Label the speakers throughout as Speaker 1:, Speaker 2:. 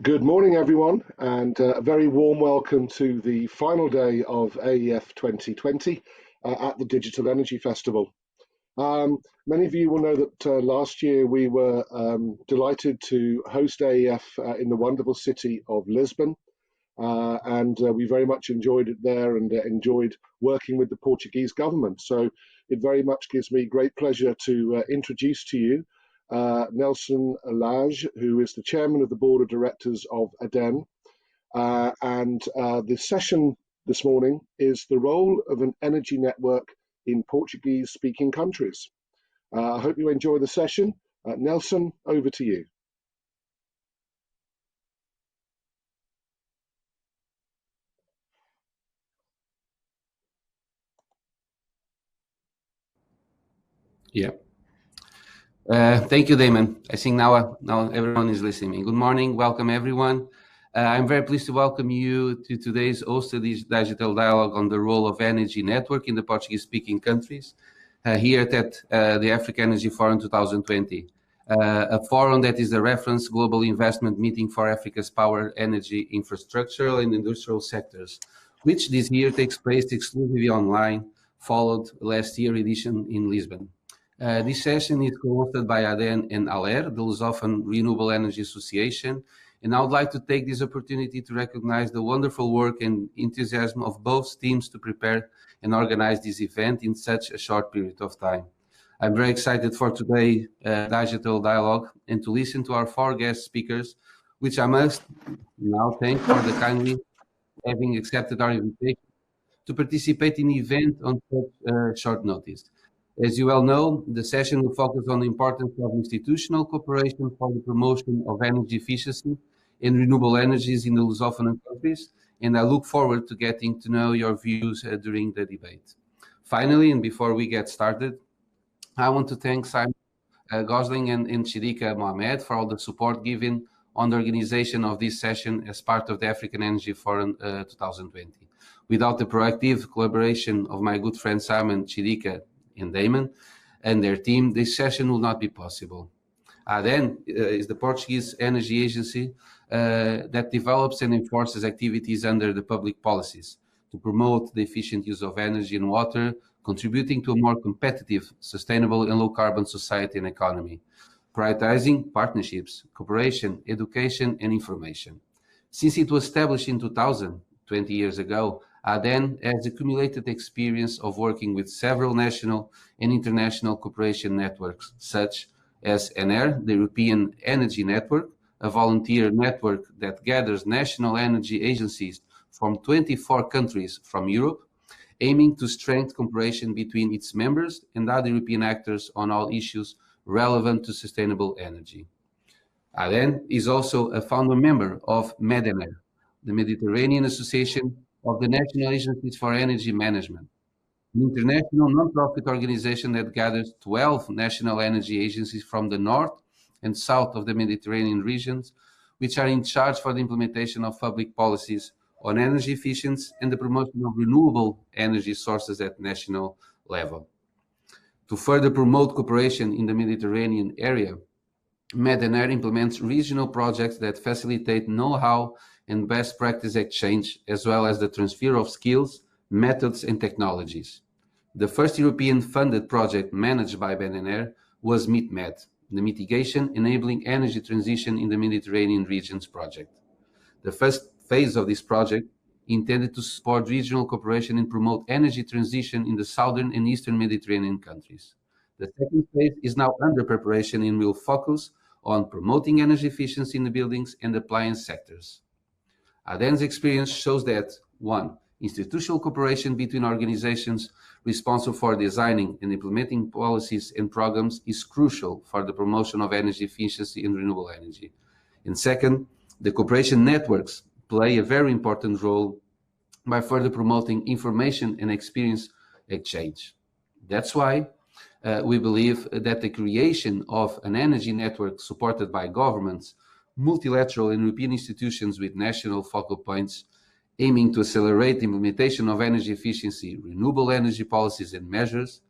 Speaker 1: Good morning, everyone, and a very warm welcome to the final day of AEF 2020 at the Digital Energy Festival. Many of you will know that last year we were delighted to host AEF in the wonderful city of Lisbon, and we very much enjoyed it there and enjoyed working with the Portuguese government. So it very much gives me great pleasure to introduce to you Nelson Lage, who is the chairman of the board of directors of ADENE. And the session this morning is the role of an energy network in Portuguese-speaking countries. I hope you enjoy the session. Nelson, over to you.
Speaker 2: Yeah. Thank you, Damon. I think now everyone is listening. Good morning. Welcome, everyone. I'm very pleased to welcome you to today's hosted digital dialogue on the role of energy network in the Portuguese-speaking countries here at the Africa Energy Forum 2020, a forum that is the reference global investment meeting for Africa's power, energy, infrastructural, and industrial sectors, which this year takes place exclusively online, followed last year edition in Lisbon. This session is co-hosted by ADENE and ALER, the Lusophone Renewable Energy Association, and I would like to take this opportunity to recognize the wonderful work and enthusiasm of both teams to prepare and organize this event in such a short period of time. I'm very excited for today's digital dialogue and to listen to our four guest speakers, which I must now thank for the kindly having accepted our invitation to participate in the event on such short notice. As you well know, the session will focus on the importance of institutional cooperation for the promotion of energy efficiency and renewable energies in the Lusophone countries, and I look forward to getting to know your views during the debate. Finally, and before we get started, I want to thank Simon Gosling and Chidika Mohamed for all the support given on the organization of this session as part of the African Energy Forum 2020. Without the proactive collaboration of my good friend Simon, Chidika, and Damon and their team, this session will not be possible. ADENE is the Portuguese energy agency that develops and enforces activities under the public policies to promote the efficient use of energy and water, contributing to a more competitive, sustainable, and low-carbon society and economy, prioritizing partnerships, cooperation, education, and information. Since it was established in 2000, 20 years ago, ADENE has accumulated experience of working with several national and international cooperation networks, such as ANER, the European Energy Network, a volunteer network that gathers national energy agencies from 24 countries from Europe, aiming to strengthen cooperation between its members and other European actors on all issues relevant to sustainable energy. ADENE is also a founder member of MEDENER, the Mediterranean Association of the National Agencies for Energy Management, an international non-profit organization that gathers 12 national energy agencies from the north and south of the Mediterranean regions, which are in charge for the implementation of public policies on energy efficiency and the promotion of renewable energy sources at national level. To further promote cooperation in the Mediterranean area, MEDENER implements regional projects that facilitate know-how and best practice exchange, as well as the transfer of skills, methods, and technologies. The first European funded project managed by MEDENER was MITMED, the Mitigation Enabling Energy Transition in the Mediterranean Regions project. The first phase of this project intended to support regional cooperation and promote energy transition in the southern and eastern Mediterranean countries. The second phase is now under preparation and will focus on promoting energy efficiency in the buildings and appliance sectors. ADENE's experience shows that, 1, institutional cooperation between organizations responsible for designing and implementing policies and programs is crucial for the promotion of energy efficiency and renewable energy. And second, the cooperation networks play a very important role by further promoting information and experience exchange. That's why we believe that the creation of an energy network supported by governments, multilateral and European institutions with national focal points, aiming to accelerate the implementation of energy efficiency, renewable energy policies and measures,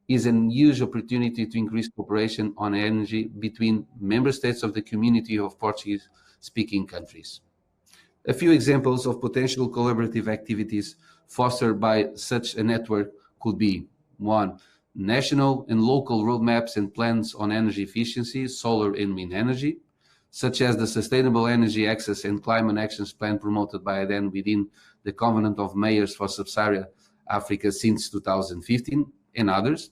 Speaker 2: is a huge opportunity to increase cooperation on energy between member states of the community of Portuguese-speaking countries. A few examples of potential collaborative activities fostered by such a network could be: 1. National and local roadmaps and plans on energy efficiency, solar and wind energy, such as the Sustainable Energy Access and Climate Actions Plan promoted by ADENE within the Covenant of Mayors for Sub-Saharan Africa since 2015, and others.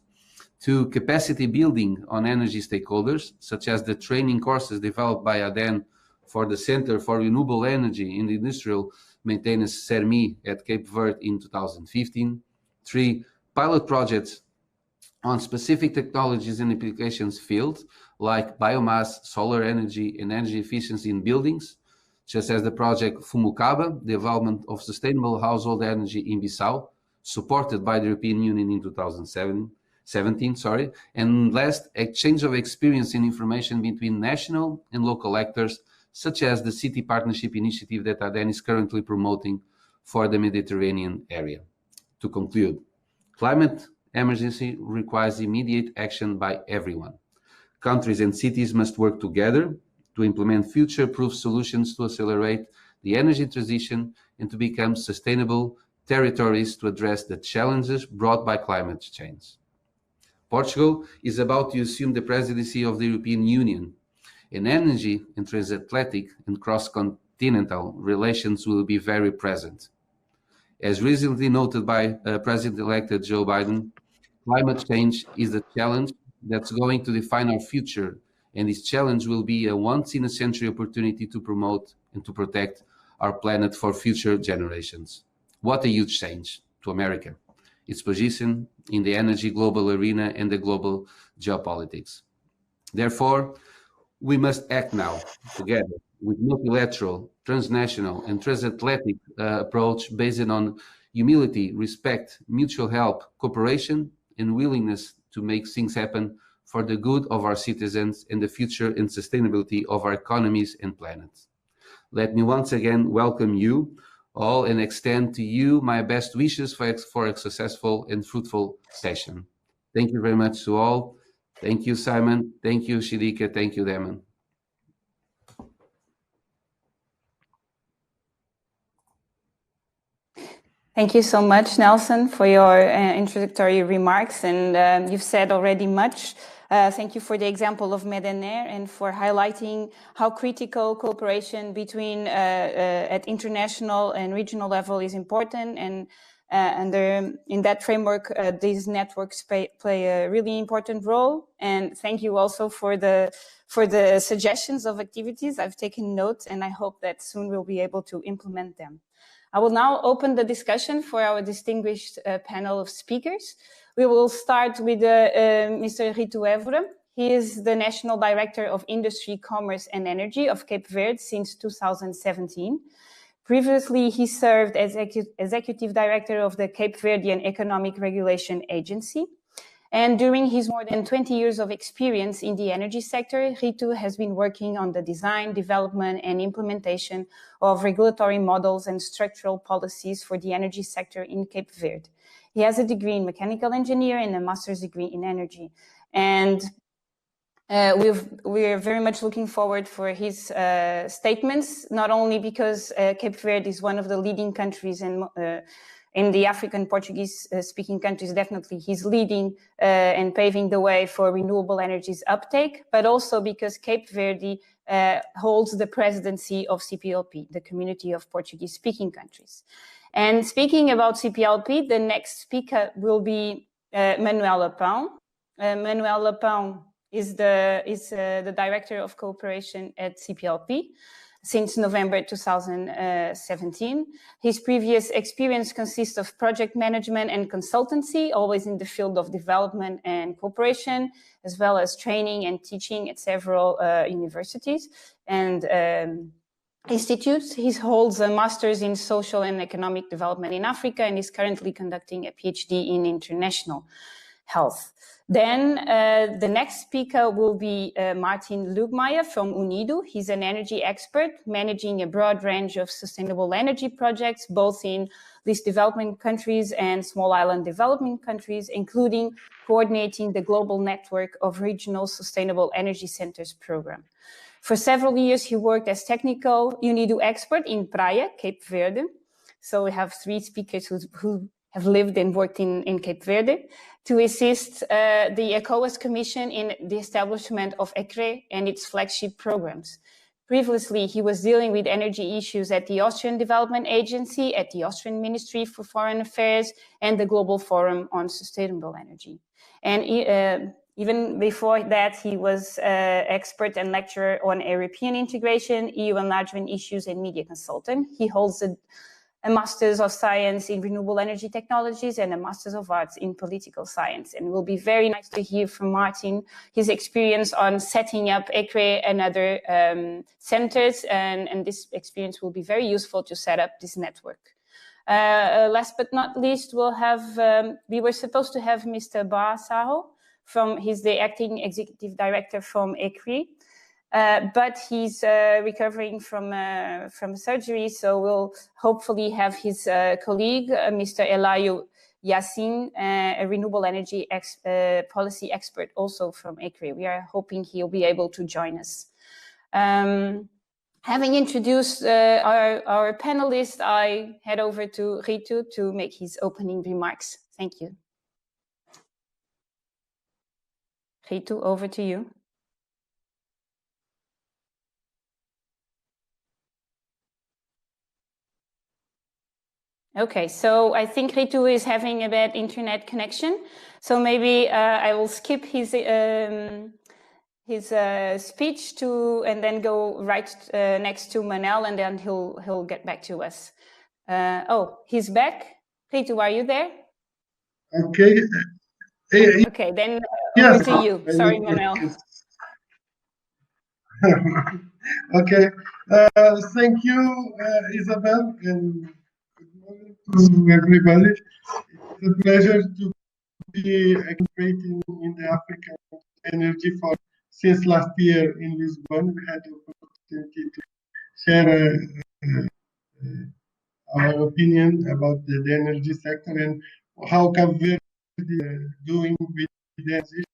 Speaker 2: 2. Capacity building on energy stakeholders, such as the training courses developed by ADENE for the Center for Renewable Energy in the Industrial Maintenance CERMI at Cape Verde in 2015. 3. Pilot projects on specific technologies and applications fields like biomass, solar energy, and energy efficiency in buildings, such as the project Fumucaba, development of sustainable household energy in Bissau, supported by the European Union in 2017. And last, exchange of experience and information between national and local actors, such as the City Partnership Initiative that ADENE is currently promoting for the Mediterranean area. To conclude, climate emergency requires immediate action by everyone. Countries and cities must work together to implement future-proof solutions to accelerate the energy transition and to become sustainable territories to address the challenges brought by climate change. Portugal is about to assume the presidency of the European Union. In energy and transatlantic and cross-continental relations will be very present. As recently noted by President-elect Joe Biden, climate change is a challenge that's going to define our future, and this challenge will be a once-in-a-century opportunity to promote and to protect our planet for future generations. What a huge change to America, its position in the energy global arena and the global geopolitics. Therefore, we must act now, together, with multilateral, transnational, and transatlantic approach based on humility, respect, mutual help, cooperation, and willingness to make things happen for the good of our citizens and the future and sustainability of our economies and planets. Let me once again welcome you all and extend to you my best wishes for a successful and fruitful session. Thank you very much to all. Thank you, Simon. Thank you, Shirika. Thank you, Damon.
Speaker 3: Thank you so much, Nelson, for your introductory remarks. And you've said already much. Thank you for the example of ADENE and for highlighting how critical cooperation between at international and regional level is important. And in that framework, these networks play a really important role. And thank you also for the suggestions of activities. I've taken note, and I hope that soon we'll be able to implement them. I will now open the discussion for our distinguished panel of speakers. We will start with Mr. Rito Évora. He is the National Director of Industry, Commerce and Energy of Cape Verde since 2017. Previously, he served as Executive Director of the Cape Verdean Economic Regulation Agency. And during his more than 20 years of experience in the energy sector, Rito has been working on the design, development, and implementation of regulatory models and structural policies for the energy sector in Cape Verde. He has a degree in mechanical engineering and a master's degree in energy. And we're very much looking forward for his statements, not only because Cape Verde is one of the leading countries in the African Portuguese-speaking countries. Definitely he's leading and paving the way for renewable energies uptake, but also because Cape Verde holds the presidency of CPLP, the Community of Portuguese-speaking countries. And speaking about CPLP, the next speaker will be Manuel Lapão. Manuel Lapão is the Director of Cooperation at CPLP since November 2017. His previous experience consists of project management and consultancy, always in the field of development and cooperation, as well as training and teaching at several universities and institutes. He holds a master's in social and economic development in Africa and is currently conducting a PhD in international health. Then the next speaker will be Martin Lugmeier from UNIDO. He's an energy expert managing a broad range of sustainable energy projects, both in least development countries and small island development countries, including coordinating the global network of regional sustainable energy centers program. For several years, he worked as technical UNIDO expert in Praia, Cape Verde. So we have 3 speakers who have lived and worked in Cape Verde to assist the ECOWAS Commission in the establishment of ECRE and its flagship programs. Previously, he was dealing with energy issues at the Austrian Development Agency, at the Austrian Ministry for Foreign Affairs, and the Global Forum on Sustainable Energy. And even before that, he was expert and lecturer on European integration, EU enlargement issues, and media consultant. He holds a Master's of Science in Renewable Energy Technologies and a Master's of Arts in Political Science. And it will be very nice to hear from Martin his experience on setting up ECRE and other centers, and this experience will be very useful to set up this network. Last but not least, we'll have, we were supposed to have Mr. Ba Saho, he's the acting executive director from ECRE, but he's recovering from surgery, so we'll hopefully have his colleague, Mr. Elayo Yassin, a renewable energy policy expert also from ECRE. We are hoping he'll be able to join us. Having introduced our panelists, I head over to Ritu to make his opening remarks. Thank you. Ritu, over to you. Okay, so I think Ritu is having a bad internet connection, so maybe I will skip his speech and then go right next to Manel, and then he'll get back to us. Oh, he's back. Ritu, are you there?
Speaker 4: Okay.
Speaker 3: Okay, then
Speaker 4: yes,
Speaker 3: over to you. Sorry, Manel.
Speaker 4: Okay. Thank you, Isabel, and good morning to everybody. It's a pleasure to be participating in the African Energy Forum. Since last year in Lisbon, we had the opportunity to share our opinion about the energy sector and how Cape Verde is doing with the transition.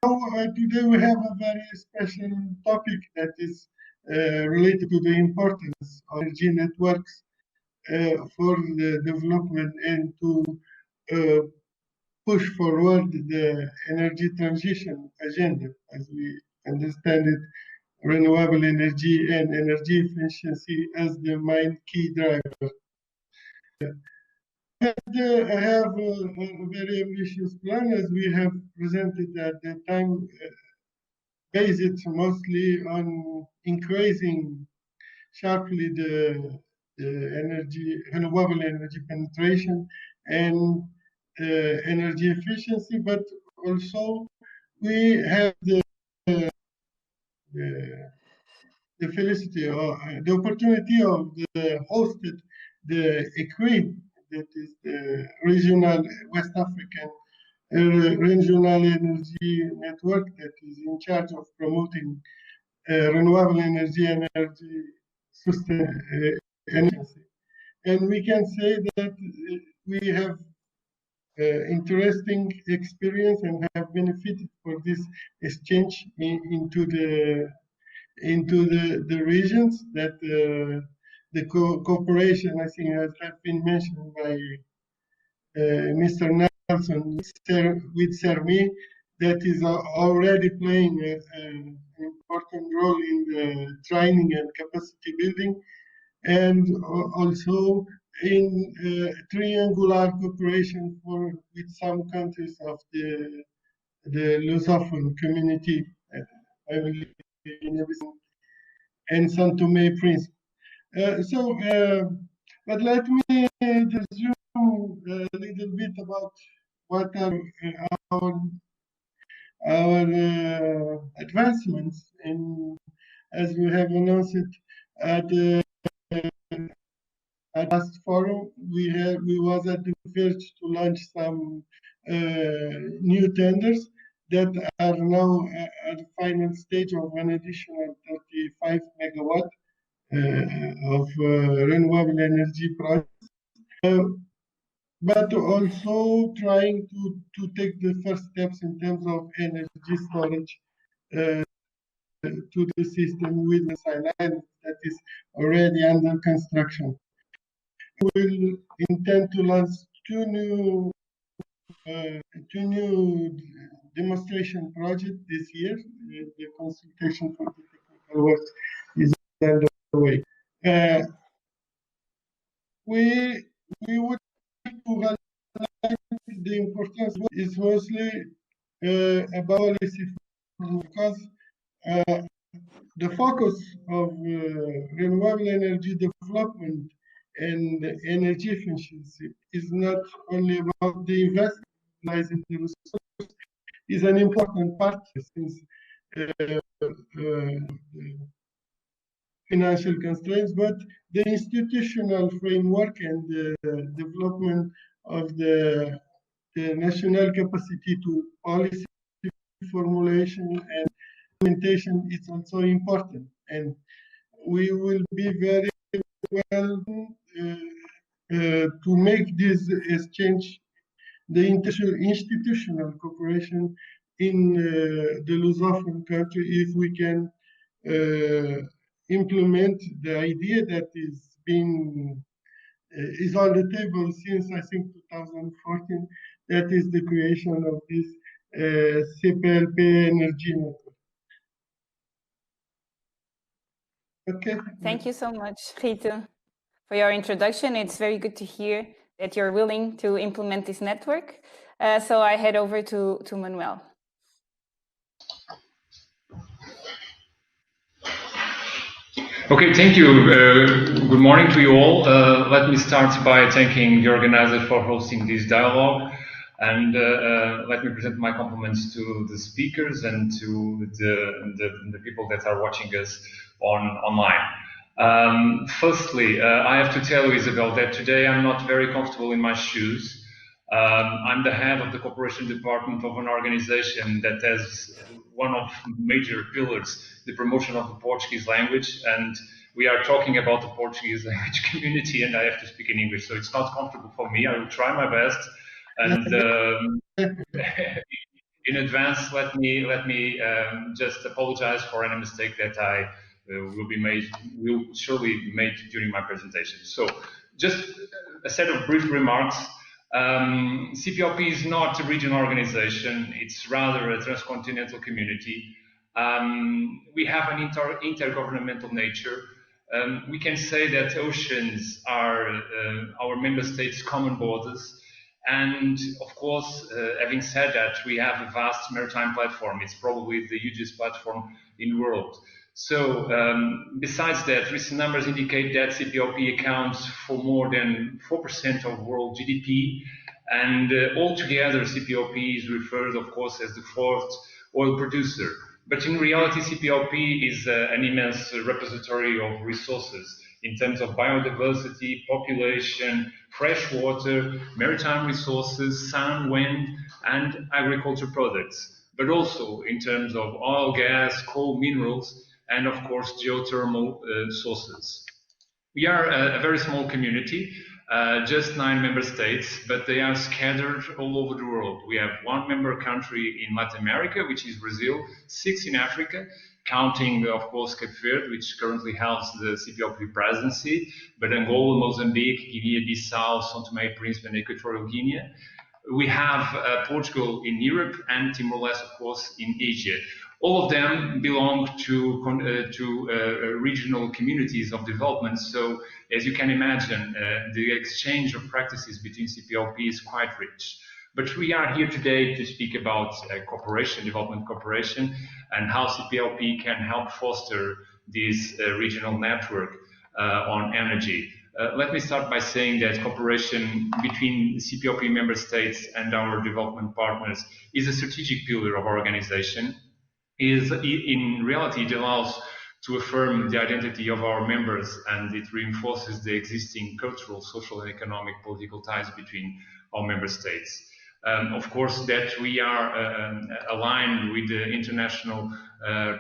Speaker 4: So, today we have a very special topic that is related to the importance of energy networks for the development and to push forward the energy transition agenda, as we understand it, renewable energy and energy efficiency as the main key driver. I have a very ambitious plan, as we have presented at the time, based mostly on increasing sharply the renewable energy penetration and energy efficiency, but also we have the felicity or the opportunity of the hosted the ECRE, that is the regional West African regional energy network that is in charge of promoting renewable energy and energy efficiency. And we can say that we have interesting experience and have benefited for this exchange into the regions that the cooperation, I think, has been mentioned by Mr. Nelson with CERMI, that is already playing an important role in the training and capacity building, and also in triangular cooperation with some countries of the Lusophone community, and Saint Tomé Prince. But let me resume a little bit about what are our advancements, and as we have announced it at the last forum, we was at the verge to launch some new tenders that are now at the final stage of an additional 35 megawatt of renewable energy projects, but also trying to take the first steps in terms of energy storage to the system with the Island that is already under construction. We will intend to launch two new demonstration projects this year. The consultation for the technical work is underway. We would like to highlight the importance is mostly about policy, because the focus of renewable energy development and energy efficiency is not only about the investment in the resources, is an important part since financial constraints, but the institutional framework and the development of the national capacity to policy formulation and implementation is also important. And we will be very well to make this exchange, the institutional cooperation in the Lusophone country, if we can implement the idea that is on the table since I think 2014, that is the creation of this CPLP energy network. Okay.
Speaker 3: Thank you so much, Rita, for your introduction. It's very good to hear that you're willing to implement this network. So I head over to Manuel.
Speaker 5: Okay, thank you. Good morning to you all. Let me start by thanking the organizer for hosting this dialogue, and let me present my compliments to the speakers and to the people that are watching us online. Firstly, I have to tell you, Isabel, that today I'm not very comfortable in my shoes. I'm the head of the cooperation department of an organization that has one of major pillars, the promotion of the Portuguese language, and we are talking about the Portuguese language community, and I have to speak in English, so it's not comfortable for me. I will try my best, and in advance, let me just apologize for any mistake that I will surely be made during my presentation. So, just a set of brief remarks. CPLP is not a regional organization, it's rather a transcontinental community. We have an intergovernmental nature. We can say that oceans are our member states' common borders. And of course, having said that, we have a vast maritime platform. It's probably the hugest platform in the world. So, besides that, recent numbers indicate that CPLP accounts for more than 4% of world GDP, and altogether CPLP is referred, of course, as the fourth oil producer. But in reality, CPLP is an immense repository of resources in terms of biodiversity, population, fresh water, maritime resources, sun, wind, and agriculture products, but also in terms of oil, gas, coal, minerals, and of course geothermal sources. We are a very small community, just 9 member states, but they are scattered all over the world. We have 1 member country in Latin America, which is Brazil, 6 in Africa, counting of course Cape Verde, which currently houses the CPLP presidency, but Angola, Mozambique, Guinea-Bissau, São Tomé and Príncipe, and Equatorial Guinea. We have Portugal in Europe and Timor-Leste, of course, in Asia. All of them belong to regional communities of development. So, as you can imagine, the exchange of practices between CPLP is quite rich. But we are here today to speak about cooperation, development cooperation, and how CPLP can help foster this regional network on energy. Let me start by saying that cooperation between CPLP member states and our development partners is a strategic pillar of our organization. In reality, it allows to affirm the identity of our members, and it reinforces the existing cultural, social, and economic political ties between our member states. Of course, that we are aligned with the international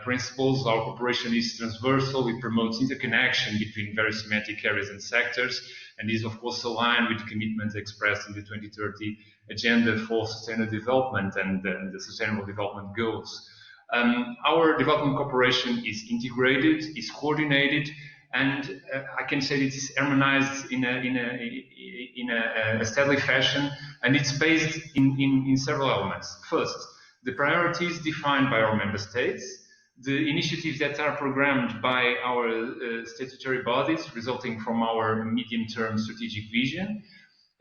Speaker 5: principles. Our cooperation is transversal. It promotes interconnection between various thematic areas and sectors, and is of course aligned with the commitments expressed in the 2030 Agenda for Sustainable Development and the Sustainable Development Goals. Our development cooperation is integrated, is coordinated, and I can say it is harmonized in a steady fashion, and it's based in several elements. First, the priorities defined by our member states, the initiatives that are programmed by our statutory bodies resulting from our medium-term strategic vision,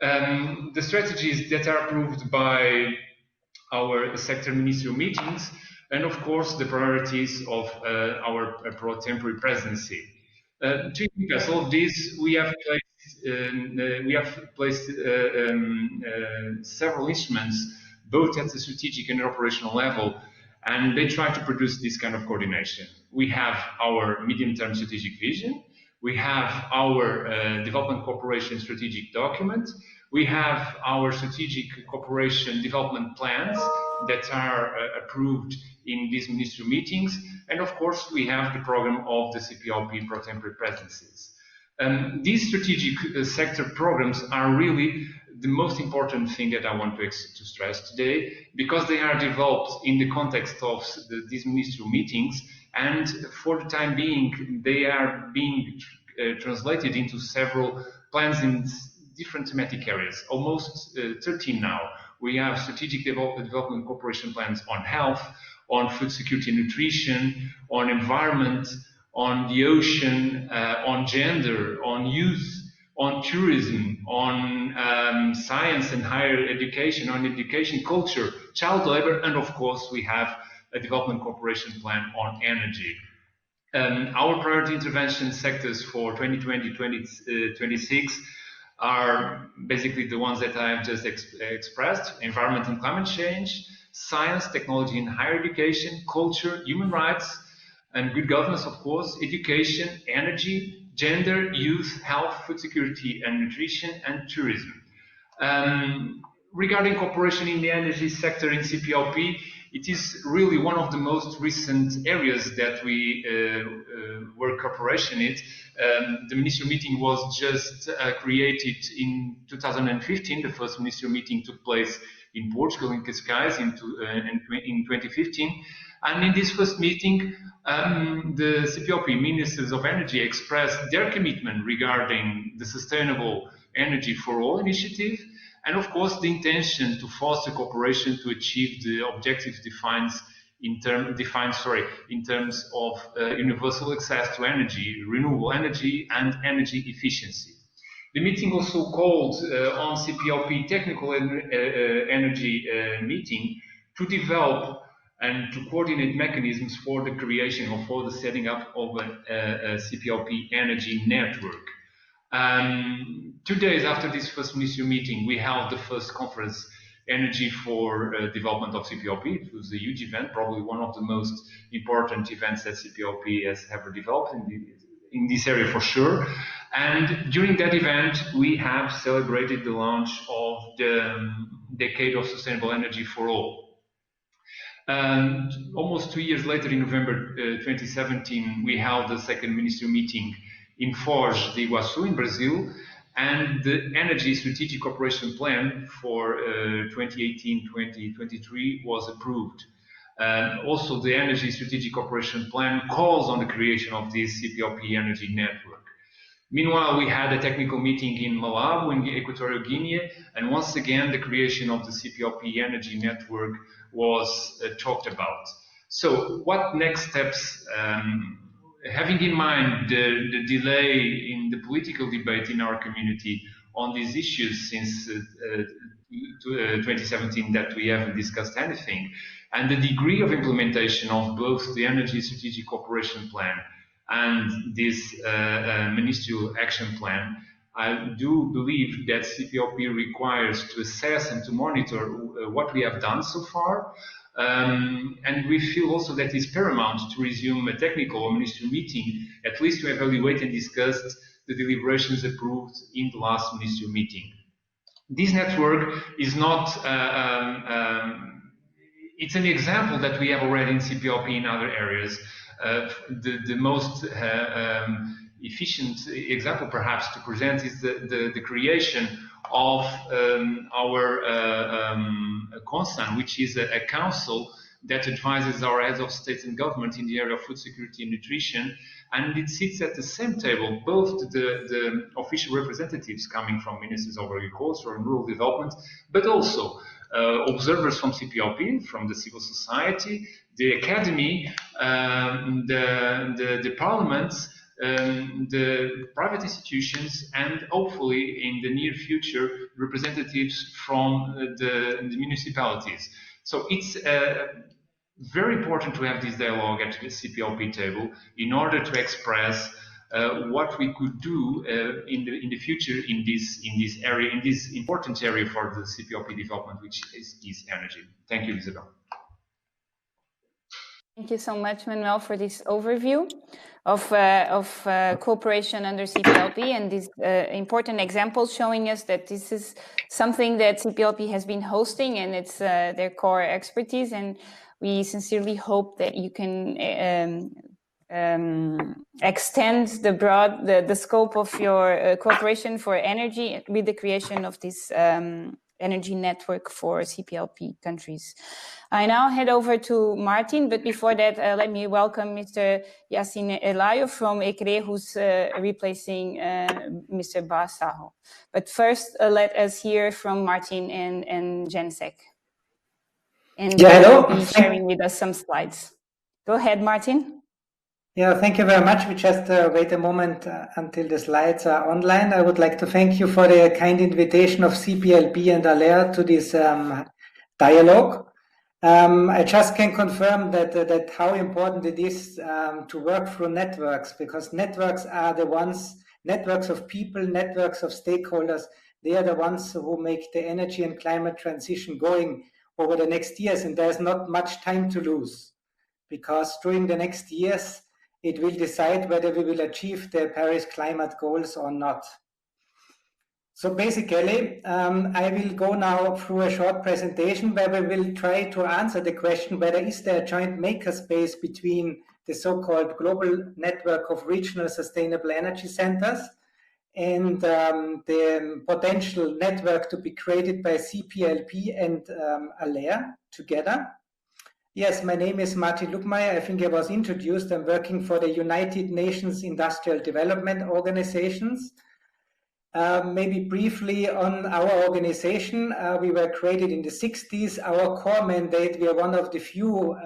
Speaker 5: the strategies that are approved by our sector ministerial meetings, and of course the priorities of our pro-temporary presidency. To discuss all of this, we have placed several instruments, both at the strategic and operational level, and they try to produce this kind of coordination. We have our medium-term strategic vision, we have our development cooperation strategic document, we have our strategic cooperation development plans that are approved in these ministerial meetings, and of course we have the program of the CPLP pro-temporary presidencies. These strategic sector programs are really the most important thing that I want to stress today, because they are developed in the context of these ministerial meetings, and for the time being they are being translated into several plans in different thematic areas, almost 13 now. We have strategic development cooperation plans on health, on food security and nutrition, on environment, on the ocean, on gender, on youth, on tourism, on science and higher education, on education, culture, child labor, and of course we have a development cooperation plan on energy. Our priority intervention sectors for 2020-2026 are basically the ones that I have just expressed: environment and climate change, science, technology and higher education, culture, human rights, and good governance, of course, education, energy, gender, youth, health, food security and nutrition, and tourism. Regarding cooperation in the energy sector in CPLP, it is really one of the most recent areas that we work cooperation in. The ministerial meeting was just created in 2015. The first ministerial meeting took place in Portugal, in Cascais, in 2015. And in this first meeting, the CPLP Ministers of Energy expressed their commitment regarding the Sustainable Energy for All initiative, and of course the intention to foster cooperation to achieve the objectives defined in terms of universal access to energy, renewable energy, and energy efficiency. The meeting also called on CPLP Technical Energy meeting to develop and to coordinate mechanisms for the creation or for the setting up of a CPLP energy network. 2 days after this first ministerial meeting, we held the first conference, Energy for Development of CPLP. It was a huge event, probably one of the most important events that CPLP has ever developed in this area for sure. And during that event, we have celebrated the launch of the Decade of Sustainable Energy for All. And almost 2 years later, in November 2017, we held the second ministerial meeting in Foz do Iguaçu in Brazil, and the Energy Strategic Cooperation Plan for 2018-2023 was approved. Also, the Energy Strategic Cooperation Plan calls on the creation of this CPLP energy network. Meanwhile, we had a technical meeting in Malabo, in Equatorial Guinea, and once again, the creation of the CPLP energy network was talked about. So, what next steps? Having in mind the delay in the political debate in our community on these issues since 2017 that we haven't discussed anything, and the degree of implementation of both the Energy Strategic Cooperation Plan and this ministerial action plan, I do believe that CPLP requires to assess and to monitor what we have done so far. And we feel also that it's paramount to resume a technical or ministerial meeting, at least to evaluate and discuss the deliberations approved in the last ministerial meeting. This network is not, it's an example that we have already in CPLP in other areas. The most efficient example perhaps to present is the creation of our CONSAN, which is a council that advises our heads of state and government in the area of food security and nutrition, and it sits at the same table, both the official representatives coming from ministries of agriculture and rural development, but also observers from CPLP, from the civil society, the academy, the parliaments, the private institutions, and hopefully in the near future, representatives from the municipalities. So it's very important to have this dialogue at the CPLP table in order to express what we could do in the future in this area, in this important area for the CPLP development, which is energy. Thank you, Isabel.
Speaker 3: Thank you so much, Manuel, for this overview of cooperation under CPLP and these important examples showing us that this is something that CPLP has been hosting and it's their core expertise. And we sincerely hope that you can extend the scope of your cooperation for energy with the creation of this energy network for CPLP countries. I now head over to Martin, but before that, let me welcome Mr. Yassine Elayo from ECRE, who's replacing Mr. Basaho. But first, let us hear from Martin and Jensek. And
Speaker 6: hello.
Speaker 3: Be sharing with us some slides. Go ahead, Martin.
Speaker 6: Yeah, thank you very much. We just wait a moment until the slides are online. I would like to thank you for the kind invitation of CPLP and ALER to this dialogue. I just can confirm that how important it is to work through networks, because networks are the ones, networks of people, networks of stakeholders, they are the ones who make the energy and climate transition going over the next years, and there's not much time to lose, because during the next years, it will decide whether we will achieve the Paris climate goals or not. So basically, I will go now through a short presentation where we will try to answer the question whether is there a joint makerspace between the so-called global network of regional sustainable energy centers and the potential network to be created by CPLP and ALER together. Yes, my name is Martin Luckmeyer. I think I was introduced. I'm working for the United Nations Industrial Development Organizations. Maybe briefly on our organization, we were created in the 60s. Our core mandate, we are one of the few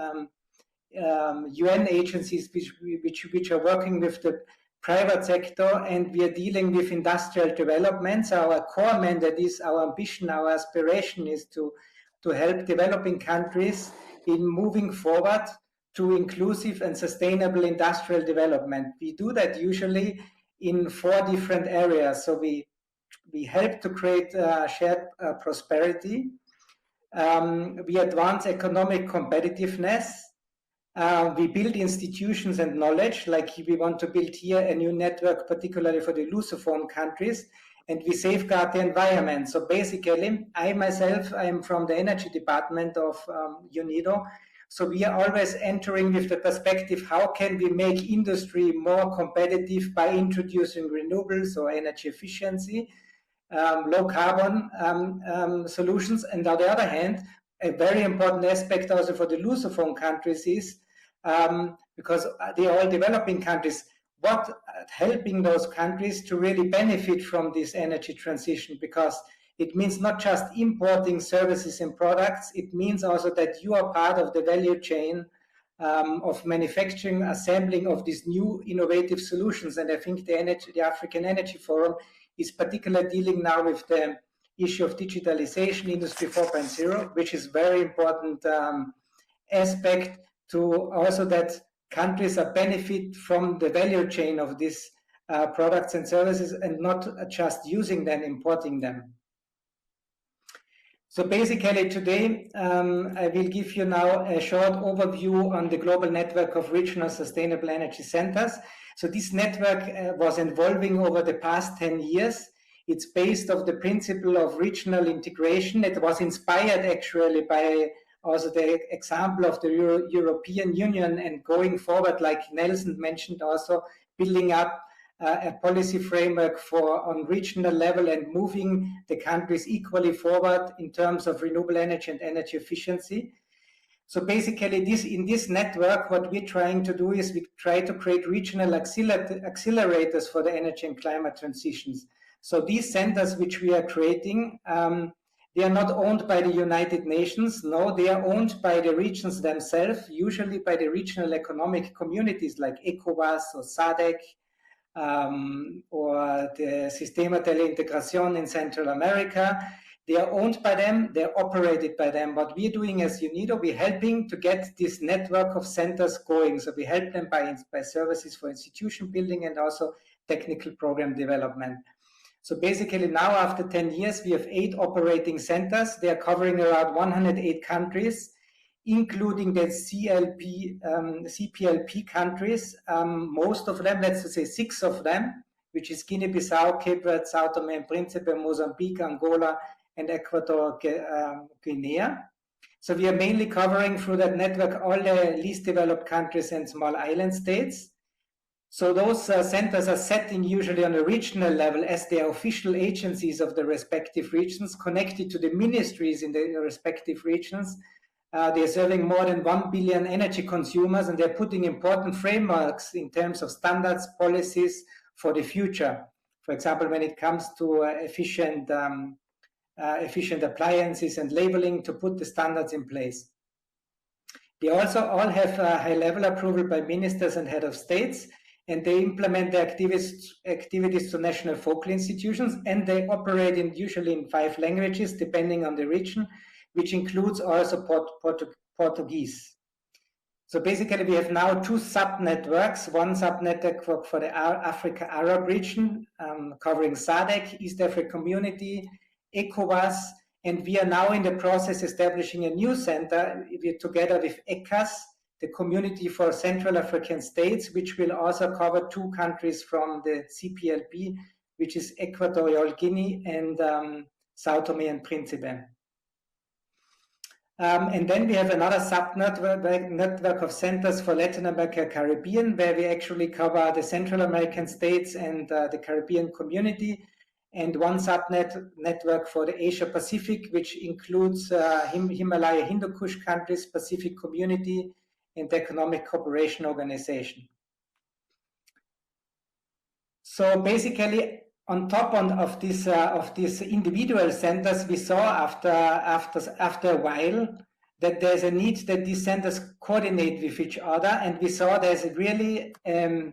Speaker 6: UN agencies which are working with the private sector, and we are dealing with industrial developments. Our core mandate is, our ambition, our aspiration is to help developing countries in moving forward to inclusive and sustainable industrial development. We do that usually in 4 different areas. So we help to create shared prosperity. We advance economic competitiveness. We build institutions and knowledge, like we want to build here a new network, particularly for the Lusophone countries, and we safeguard the environment. So basically, I myself, I'm from the energy department of UNIDO. So we are always entering with the perspective, how can we make industry more competitive by introducing renewables or energy efficiency, low carbon solutions. And on the other hand, a very important aspect also for the Lusophone countries is, because they are all developing countries, what helping those countries to really benefit from this energy transition, because it means not just importing services and products, it means also that you are part of the value chain of manufacturing, assembling of these new innovative solutions. And I think the African Energy Forum is particularly dealing now with the issue of digitalization, Industry 4.0, which is very important aspect to also that countries are benefit from the value chain of these products and services and not just using them, importing them. So basically today, I will give you now a short overview on the global network of regional sustainable energy centers. So this network was evolving over the past 10 years. It's based on the principle of regional integration. It was inspired actually by also the example of the European Union, and going forward, like Nelson mentioned, also building up a policy framework on regional level and moving the countries equally forward in terms of renewable energy and energy efficiency. So basically, in this network, what we're trying to do is we try to create regional accelerators for the energy and climate transitions. So these centers which we are creating, they are not owned by the United Nations. No, they are owned by the regions themselves, usually by the regional economic communities like ECOWAS or SADC, or the Sistema de la Integración in Central America. They are owned by them, they're operated by them. What we're doing as UNIDO, we're helping to get this network of centers going. So we help them by services for institution building and also technical program development. So basically now, after 10 years, we have 8 operating centers. They are covering around 108 countries, including the CPLP countries, most of them, let's say 6 of them, which is Guinea-Bissau, Cape Verde, Sao Tome and Principe, Mozambique, Angola, and Equatorial Guinea. So we are mainly covering through that network all the least developed countries and small island states. So those centers are setting usually on a regional level as they are official agencies of the respective regions, connected to the ministries in the respective regions. They're serving more than 1 billion energy consumers, and they're putting important frameworks in terms of standards, policies for the future. For example, when it comes to efficient appliances and labeling, to put the standards in place. They also all have high-level approval by ministers and head of states, and they implement the activities to national focal institutions, and they operate usually in 5 languages, depending on the region, which includes also Portuguese. So basically, we have now 2 sub-networks, one sub-network for the Africa-Arab region, covering SADC, East African Community, ECOWAS, and we are now in the process establishing a new center together with ECAS, the Community for Central African States, which will also cover 2 countries from the CPLP, which is Equatorial Guinea and Sao Tome and Principe. And then we have another network of centers for Latin America, Caribbean, where we actually cover the Central American states and the Caribbean community, and one network for the Asia Pacific, which includes Himalaya Hindu Kush countries, Pacific Community, and the Economic Cooperation Organization. So basically, on top of these individual centers, we saw after a while that there's a need that these centers coordinate with each other, and we saw there's really a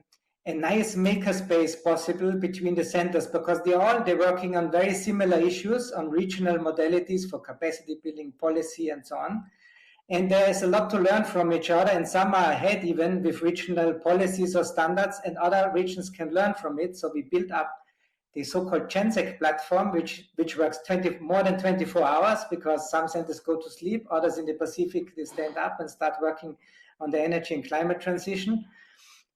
Speaker 6: nice makerspace possible between the centers, because they're working on very similar issues, on regional modalities for capacity building, policy, and so on. And there's a lot to learn from each other, and some are ahead even with regional policies or standards, and other regions can learn from it. So we built up the so-called GenSec platform, which works more than 24 hours, because some centers go to sleep, others in the Pacific, they stand up and start working on the energy and climate transition.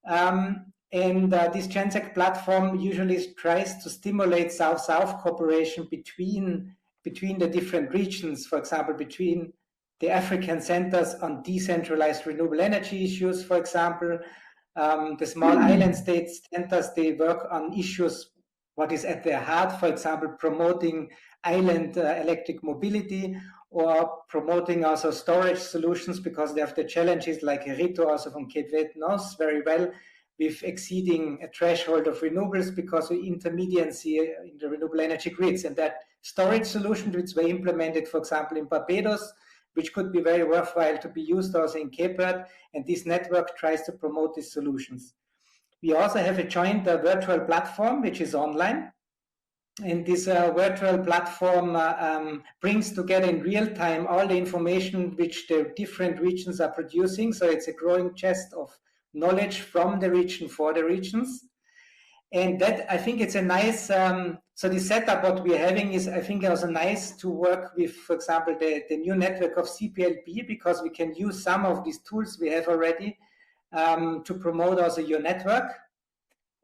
Speaker 6: This GenSec platform usually tries to stimulate South-South cooperation between the different regions, for example, between the African centers on decentralized renewable energy issues, for example. The small island states centers, they work on issues, what is at their heart, for example, promoting island electric mobility, or promoting also storage solutions, because they have the challenges, like Rito also from Cape Verde knows very well, with exceeding a threshold of renewables because of intermediacy in the renewable energy grids. And that storage solution, which were implemented, for example, in Barbados, which could be very worthwhile to be used also in Cape Verde, and this network tries to promote these solutions. We also have a joint virtual platform, which is online, and this virtual platform brings together in real time all the information which the different regions are producing, so it's a growing chest of knowledge from the region for the regions. And that, I think it's a nice, so the setup what we're having is, I think, also nice to work with, for example, the new network of CPLP, because we can use some of these tools we have already to promote also your network.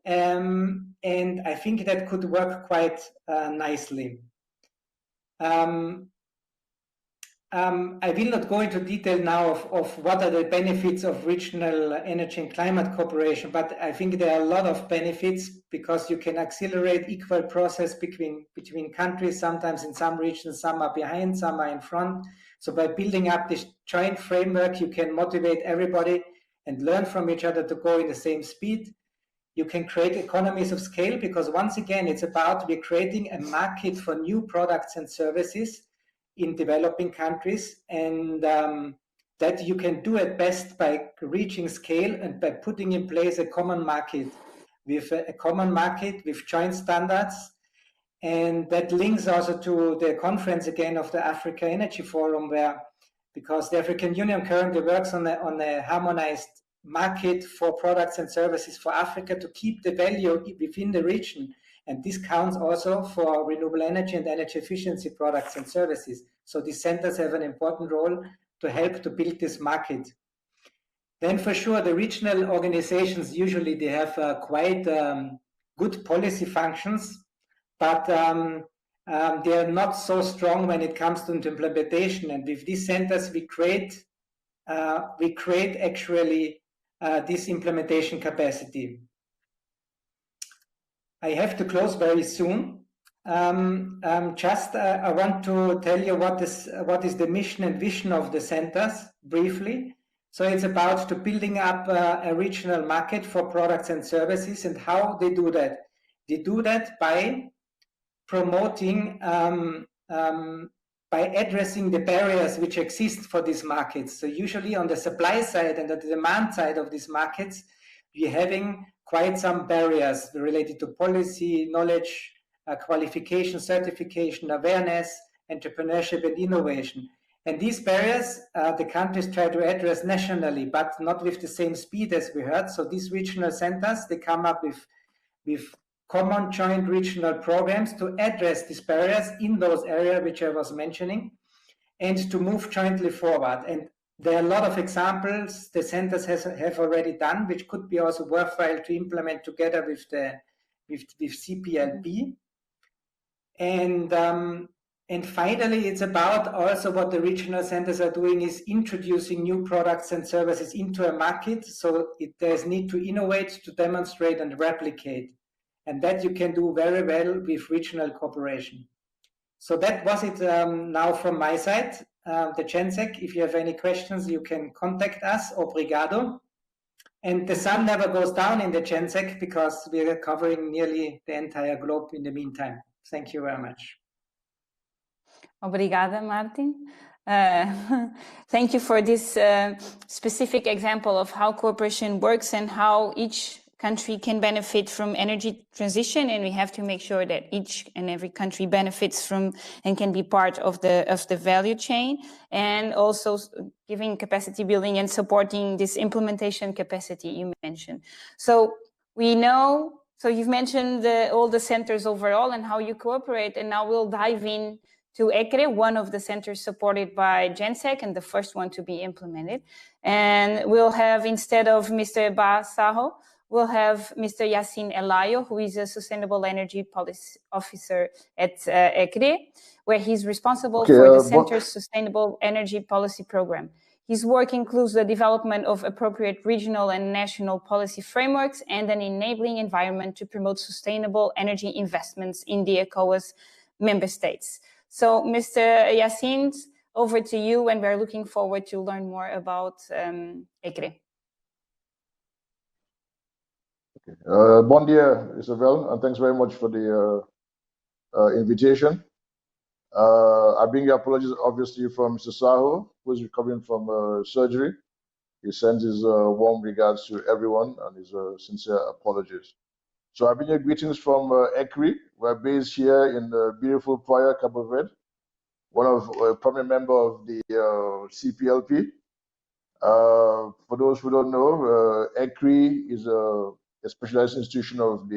Speaker 6: and I think that could work quite nicely. I will not go into detail now of what are the benefits of regional energy and climate cooperation, but I think there are a lot of benefits because you can accelerate equal process between countries. Sometimes in some regions, some are behind, some are in front. So by building up this joint framework, you can motivate everybody and learn from each other to go in the same speed. You can create economies of scale because once again, it's about we're creating a market for new products and services in developing countries, and that you can do at best by reaching scale and by putting in place a common market with joint standards. And that links also to the conference again of the Africa Energy Forum, where because the African Union currently works on a harmonized market for products and services for Africa to keep the value within the region. And this counts also for renewable energy and energy efficiency products and services. So these centers have an important role to help to build this market. Then for sure, the regional organizations, usually they have quite good policy functions, but they are not so strong when it comes to implementation. And with these centers, we create actually this implementation capacity. I have to close very soon. I want to tell you what is the mission and vision of the centers briefly. So it's about to building up a regional market for products and services, and how they do that. They do that by promoting, by addressing the barriers which exist for these markets. So usually on the supply side and the demand side of these markets, we're having quite some barriers related to policy, knowledge, qualification, certification, awareness, entrepreneurship, and innovation. And these barriers, the countries try to address nationally, but not with the same speed as we heard. So these regional centers, they come up with common joint regional programs to address these barriers in those areas which I was mentioning, and to move jointly forward. And there are a lot of examples the centers have already done, which could be also worthwhile to implement together with CPLP. And finally, it's about also what the regional centers are doing is introducing new products and services into a market. So there's need to innovate, to demonstrate and replicate. And that you can do very well with regional cooperation. So that was it now from my side. The GenSec, if you have any questions, you can contact us. Obrigado. And the sun never goes down in the GenSec because we are covering nearly the entire globe in the meantime. Thank you very much.
Speaker 3: Obrigada, Martin. Thank you for this specific example of how cooperation works and how each country can benefit from energy transition, and we have to make sure that each and every country benefits from and can be part of the value chain, and also giving capacity building and supporting this implementation capacity you mentioned. So we know, so you've mentioned all the centers overall and how you cooperate, and now we'll dive in to ECRE, one of the centers supported by GenSec and the first one to be implemented. And we'll have, instead of Mr. Basaho, we'll have Mr. Yacine Elayo, who is a Sustainable Energy Policy Officer at ECRE, where he's responsible for the Center's Sustainable Energy Policy Program. His work includes the development of appropriate regional and national policy frameworks and an enabling environment to promote sustainable energy investments in the ECOWAS member states. So, Mr. Yacine, over to you, and we're looking forward to learn more about ECRE.
Speaker 7: Bon dia, Isabel, and thanks very much for the invitation. I bring your apologies, obviously, from Mr. Saho, who is recovering from surgery. He sends his warm regards to everyone and his sincere apologies. So I bring you greetings from ECRE. We're based here in beautiful Praia, Cabo Verde, a prominent member of the CPLP. For those who don't know, ECRE is a specialized institution of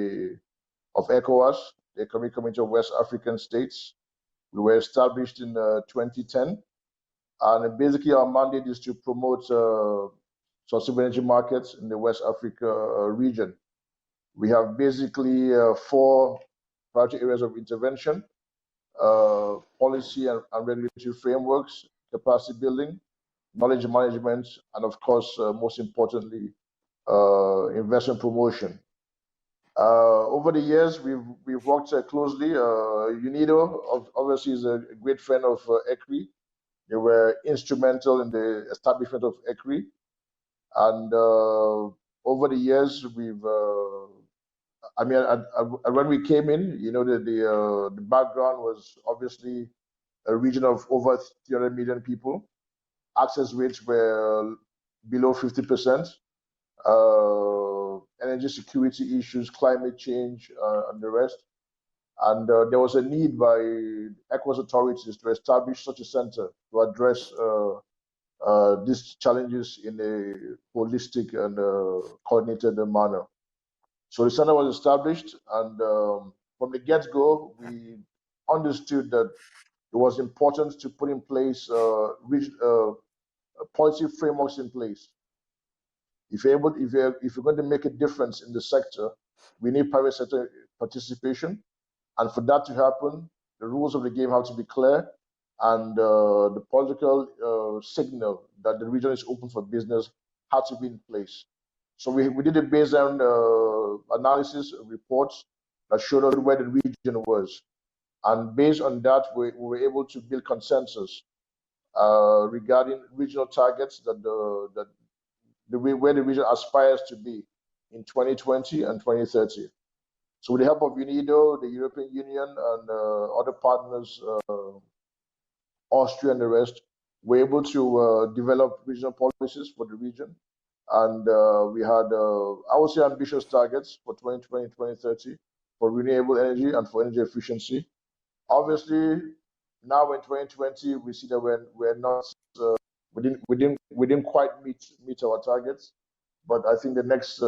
Speaker 7: ECOWAS, the Economic Community of West African States. We were established in 2010, and basically our mandate is to promote sustainable energy markets in the West Africa region. We have basically 4 priority areas of intervention: policy and regulatory frameworks, capacity building, knowledge management, and of course, most importantly, investment promotion. Over the years, we've worked closely. UNIDO obviously is a great friend of ECRI. They were instrumental in the establishment of ECRI, and over the years, we've. I mean, when we came in, you know, the background was obviously a region of over 300 million people. Access rates were below 50%. Energy security issues, climate change, and the rest. And there was a need by ECOWAS authorities to establish such a center to address these challenges in a holistic and coordinated manner. So the center was established, and from the get-go, we understood that it was important to put in place policy frameworks in place. If you're going to make a difference in the sector, we need private sector participation, and for that to happen, the rules of the game have to be clear, and the political signal that the region is open for business had to be in place. So we did a baseline analysis reports that showed us where the region was, and based on that, we were able to build consensus regarding regional targets where the region aspires to be in 2020 and 2030. So with the help of UNIDO, the European Union, and other partners, Austria and the rest, we're able to develop regional policies for the region. And we had, I would say, ambitious targets for 2020 and 2030 for renewable energy and for energy efficiency. Obviously, now in 2020, we see that we're not, we didn't quite meet our targets. But I think the next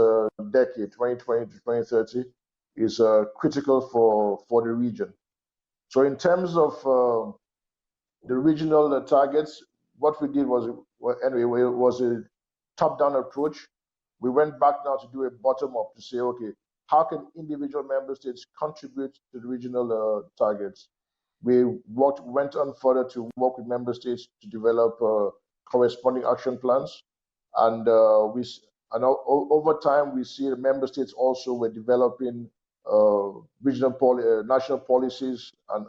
Speaker 7: decade, 2020 to 2030, is critical for the region. So in terms of the regional targets, what we did was, a top-down approach. We went back now to do a bottom-up to say, okay, how can individual member states contribute to the regional targets? We went on further to work with member states to develop corresponding action plans, and over time we see the member states also were developing national policies and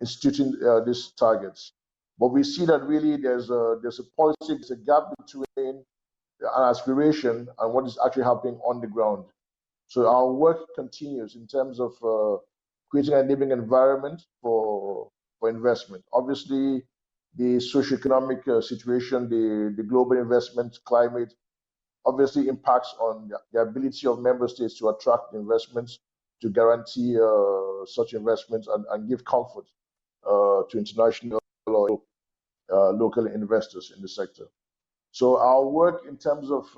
Speaker 7: instituting these targets. But we see that really there's a policy, there's a gap between an aspiration and what is actually happening on the ground. So our work continues in terms of creating a living environment for investment. Obviously, the socioeconomic situation, the global investment climate, obviously impacts on the ability of member states to attract investments, to guarantee such investments, and give comfort to international or local investors in the sector. So our work in terms of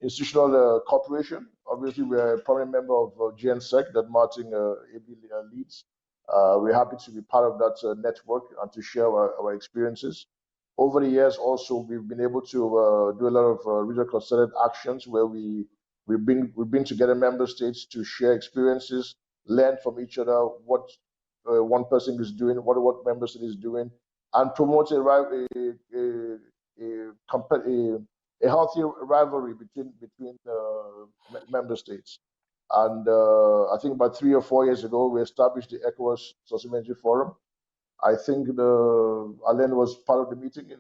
Speaker 7: institutional cooperation, obviously we are a prominent member of GNSEC that Martin leads. We're happy to be part of that network and to share our experiences. Over the years also, we've been able to do a lot of regional concerted actions where we bring together member states to share experiences, learn from each other what one person is doing, what member state is doing, and promote a healthy rivalry between member states. And I think about 3 or 4 years ago, we established the ECOWAS Sustainable Energy Forum. I think ALEN was part of the meeting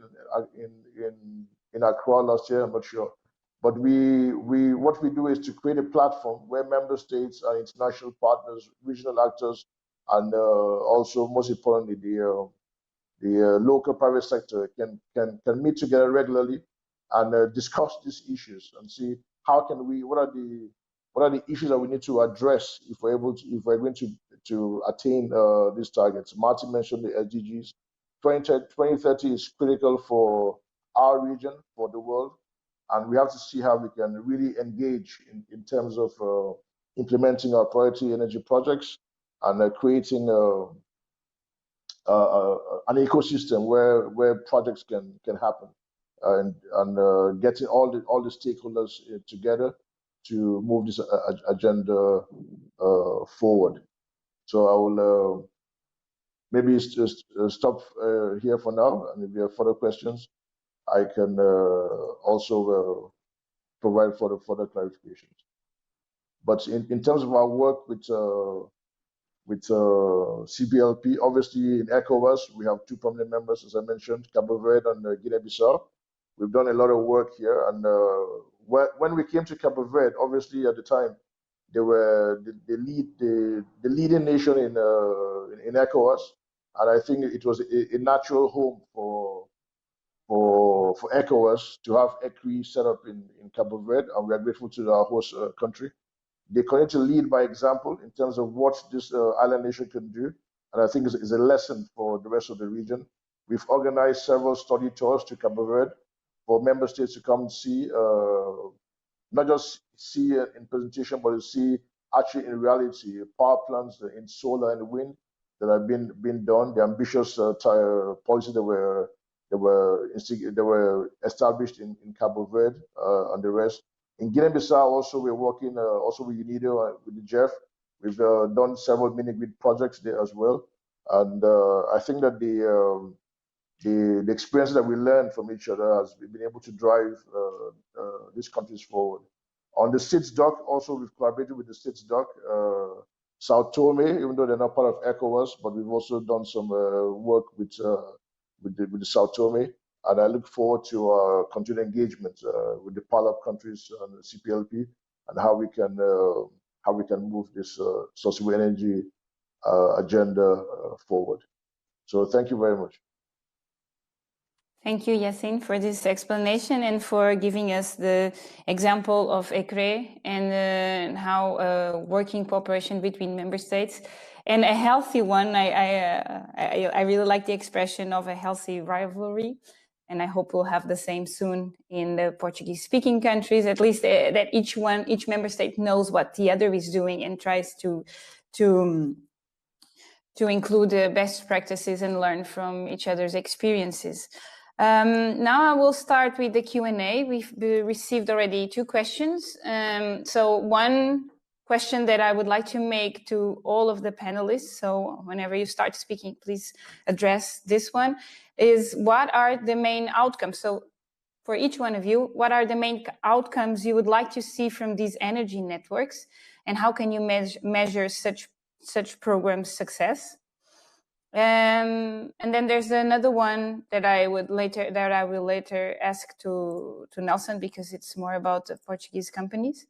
Speaker 7: in Accra last year. I'm not sure, but what we do is to create a platform where member states and international partners, regional actors, and also most importantly the local private sector can meet together regularly and discuss these issues and see how can what are the issues that we need to address if we're going to attain these targets. Martin mentioned the SDGs. 2030 is critical for our region, for the world, and we have to see how we can really engage in terms of implementing our priority energy projects and creating an ecosystem where projects can happen, and getting all the stakeholders together to move this agenda forward. So I will maybe just stop here for now, and if you have further questions, I can also provide further clarifications. But in terms of our work with CPLP, obviously in ECOWAS, we have two prominent members, as I mentioned, Cabo Verde and Guinea-Bissau. We've done a lot of work here, and when we came to Cabo Verde, obviously at the time, they were the leading nation in ECOWAS, and I think it was a natural home for ECOWAS to have ECRI set up in Cabo Verde, and we are grateful to our host country. They continue to lead by example in terms of what this island nation can do, and I think it's a lesson for the rest of the region. We've organized several study tours to Cabo Verde for member states to come see, not just see in presentation, but to see actually in reality power plants in solar and wind that have been done, the ambitious policies that were established in Cabo Verde and the rest. In Guinea-Bissau, also we're working also with UNIDO and with the Jeff. We've done several mini-grid projects there as well, and I think that the experience that we learned from each other has been able to drive these countries forward. On the SITS doc, also we've collaborated with the SITS doc, Sao Tome, even though they're not part of ECOWAS, but we've also done some work with the Sao Tome, and I look forward to continued engagement with the PALAP countries and the CPLP, and how we can move this sustainable energy agenda forward. So thank you very much.
Speaker 3: Thank you, Yassine, for this explanation and for giving us the example of ECRE and how working cooperation between member states, and a healthy one. I really like the expression of a healthy rivalry, and I hope we'll have the same soon in the Portuguese-speaking countries. At least that each member state knows what the other is doing and tries to include the best practices and learn from each other's experiences. Now I will start with the Q&A. We've received already 2 questions. So one question that I would like to make to all of the panelists, so whenever you start speaking, please address this one, is what are the main outcomes? So for each one of you, what are the main outcomes you would like to see from these energy networks, and how can you measure such programs' success? And then there's another one that I will later ask to Nelson, because it's more about the Portuguese companies.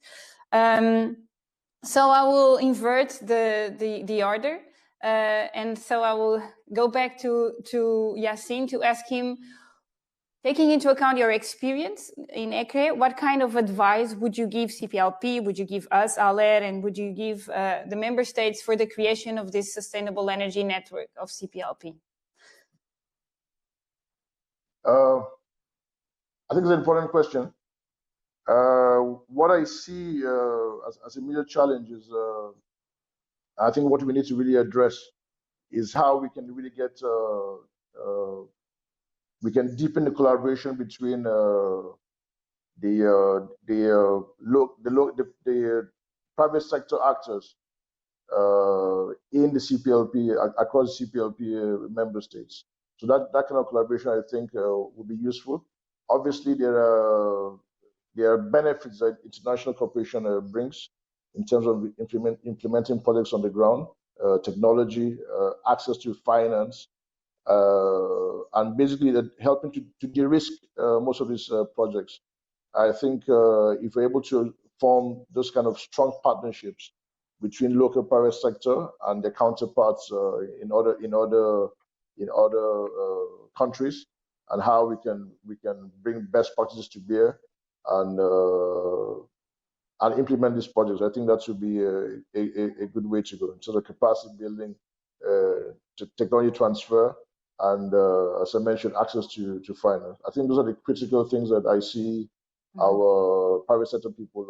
Speaker 3: So I will invert the order, and so I will go back to Yassine to ask him, taking into account your experience in ECRE, what kind of advice would you give CPLP, would you give us, ALER, and would you give the member states for the creation of this sustainable energy network of CPLP?
Speaker 7: I think it's an important question. What I see as a major challenge is, I think what we need to really address is how we can really get we can deepen the collaboration between the private sector actors in the CPLP, across the CPLP member states. So that kind of collaboration, I think, would be useful. Obviously, there are benefits that international cooperation brings in terms of implementing projects on the ground, technology, access to finance, and basically that helping to de-risk most of these projects. I think if we're able to form those kind of strong partnerships between local private sector and their counterparts in other countries, and how we can bring best practices to bear and implement these projects, I think that should be a good way to go in terms of capacity building, technology transfer, and as I mentioned, access to finance. I think those are the critical things that I see our private sector people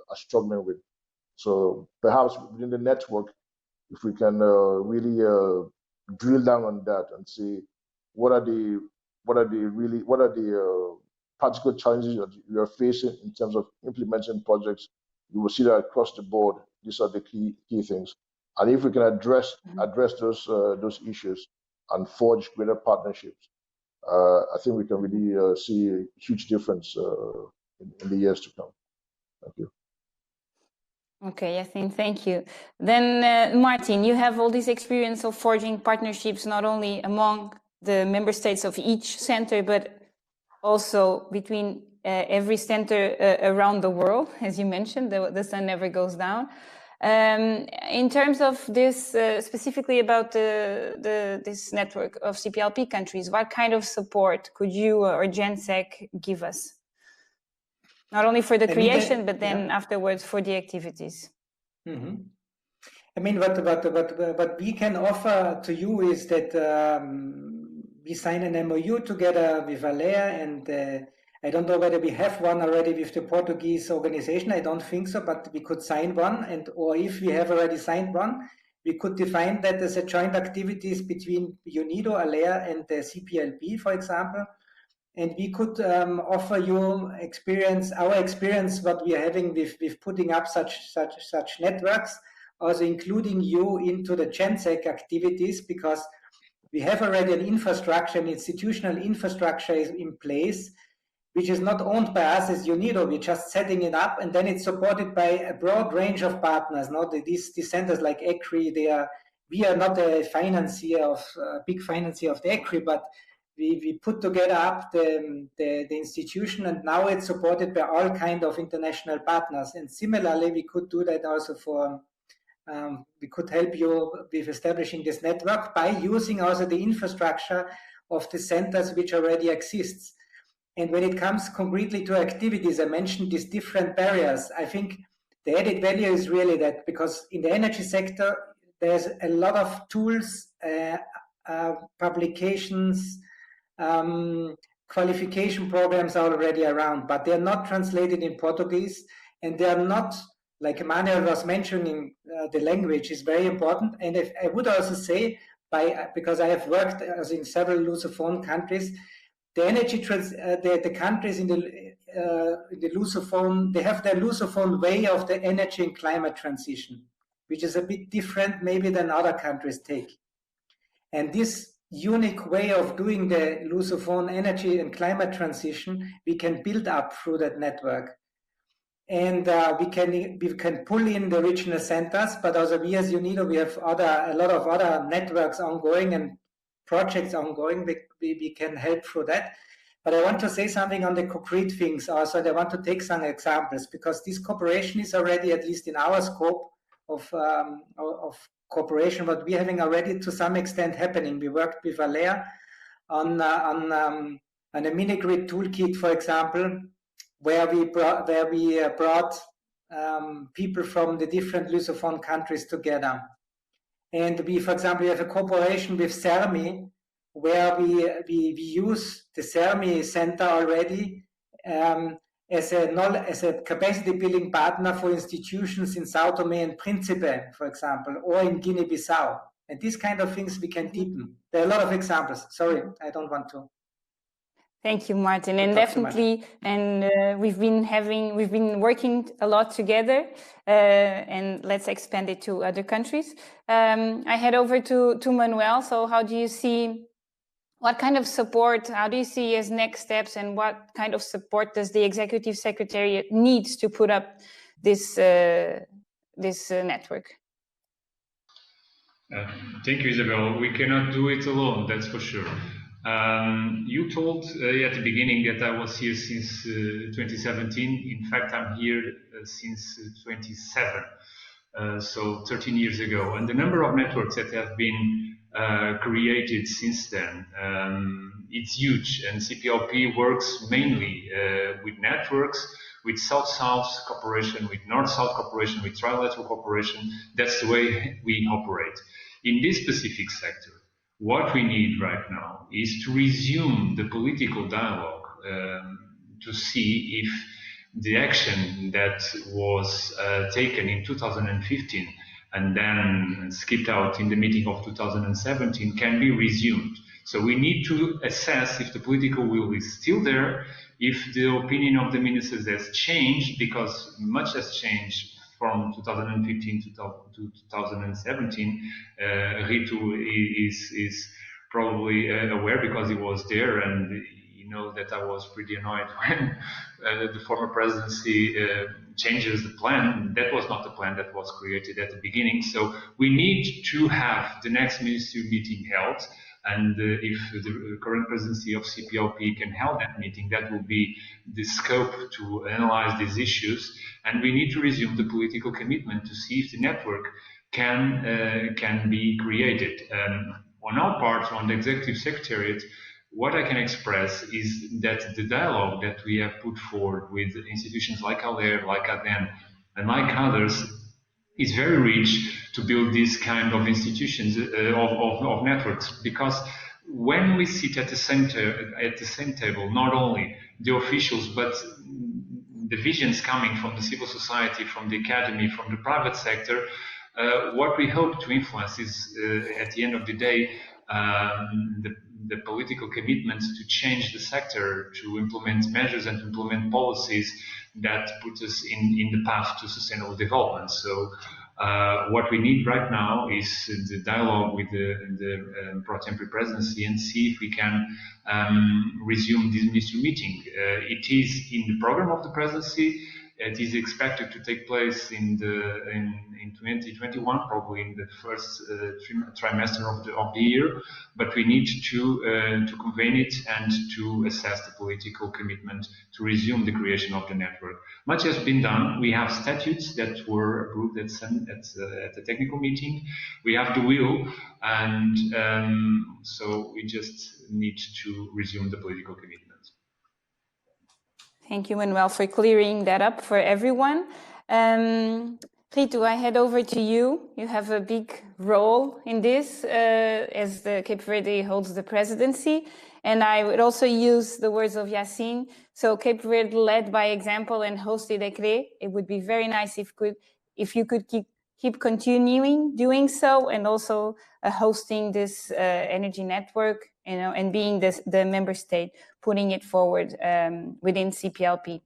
Speaker 7: are struggling with. So perhaps within the network, if we can really drill down on that and see what are the practical challenges that you are facing in terms of implementing projects you will see that across the board. These are the key things. And if we can address those issues and forge greater partnerships, I think we can really see a huge difference in the years to come. Thank you.
Speaker 3: Okay, Yassine, thank you. Then, Martin, you have all this experience of forging partnerships not only among the member states of each center, but also between every center around the world. As you mentioned, the sun never goes down. In terms of this, specifically about this network of CPLP countries, what kind of support could you or GenSec give us? Not only for the creation, but then afterwards for the activities.
Speaker 6: Mm-hmm. I mean, what we can offer to you is that we sign an MOU together with ALER, and I don't know whether we have one already with the Portuguese organization. I don't think so, but we could sign one, or if we have already signed one, we could define that as a joint activities between UNIDO, ALER, and the CPLP, for example. And we could offer you our experience, what we are having with putting up such networks, also including you into the GenSec activities, because we have already an infrastructure, an institutional infrastructure is in place, which is not owned by us as UNIDO. We're just setting it up, and then it's supported by a broad range of partners. Not these centers like ECRI, we are not a big financier of the ECRI, but we put together up the institution, and now it's supported by all kind of international partners. And similarly, we could do that also for, we could help you with establishing this network by using also the infrastructure of the centers which already exists. And when it comes concretely to activities, I mentioned these different barriers. I think the added value is really that, because in the energy sector, there's a lot of tools, publications, qualification programs are already around, but they're not translated in Portuguese, and they are not, like Emmanuel was mentioning, the language is very important. And if, I would also say, because I have worked in several Lusophone countries, the energy the countries in the Lusophone, they have their Lusophone way of the energy and climate transition, which is a bit different maybe than other countries take. And this unique way of doing the Lusophone energy and climate transition, we can build up through that network. And we can pull in the regional centers, but also we as UNIDO, we have a lot of other networks ongoing and projects ongoing. We can help through that. But I want to say something on the concrete things also, and I want to take some examples, because this cooperation is already, at least in our scope of cooperation, what we're having already to some extent happening. We worked with ALER on a mini-grid toolkit, for example, where we brought people from the different Lusophone countries together. And we, for example, we have a cooperation with CERMI, where we use the CERMI center already as a capacity building partner for institutions in Sao Tome and Principe, for example, or in Guinea-Bissau. And these kind of things we can deepen. There are a lot of examples. Sorry, I don't want to.
Speaker 3: Thank you, Martin. And definitely, and we've been working a lot together, and let's expand it to other countries. I head over to Manuel. So how do you see, what kind of support, how do you see as next steps, and what kind of support does the Executive Secretariat needs to put up this network?
Speaker 5: Thank you, Isabel. We cannot do it alone, that's for sure. You told at the beginning that I was here since 2017. In fact, I'm here since 27, so 13 years ago. And the number of networks that have been created since then, it's huge. And CPLP works mainly with networks, with South-South cooperation, with North-South cooperation, with trilateral cooperation. That's the way we operate. In this specific sector, what we need right now is to resume the political dialogue to see if the action that was taken in 2015 and then skipped out in the meeting of 2017 can be resumed. So we need to assess if the political will is still there if the opinion of the ministers has changed, because much has changed from 2015 to 2017, Ritu is probably aware because he was there, and you know that I was pretty annoyed when the former presidency changes the plan. That was not the plan that was created at the beginning. So we need to have the next ministry meeting held. And if the current presidency of CPLP can hold that meeting, that will be the scope to analyze these issues. And we need to resume the political commitment to see if the network can be created. On our part, on the executive secretariat, what I can express is that the dialogue that we have put forward with institutions like ALER, like ADENE, and like others is very rich to build these kind of institutions of networks, because when we sit at the same table, not only the officials but the visions coming from the civil society, from the academy, from the private sector, what we hope to influence is at the end of the day the political commitments to change the sector, to implement measures and to implement policies that put us in the path to sustainable development. So what we need right now is the dialogue with the pro tempore presidency and see if we can resume this ministry meeting. It is in the program of the presidency. It is expected to take place in 2021, probably in the first trimester of the year. But we need to convene it and to assess the political commitment to resume the creation of the network. Much has been done. We have statutes that were approved at the technical meeting. We have the will, and so we just need to resume the political commitment.
Speaker 3: Thank you, Manuel, for clearing that up for everyone. Ritu, I head over to you. You have a big role in this as the Cape Verde holds the presidency. And I would also use the words of Yassine. So Cape Verde led by example and hosted ECRE. It would be very nice if you could keep continuing doing so, and also hosting this energy network, you know, and being the member state, putting it forward within CPLP.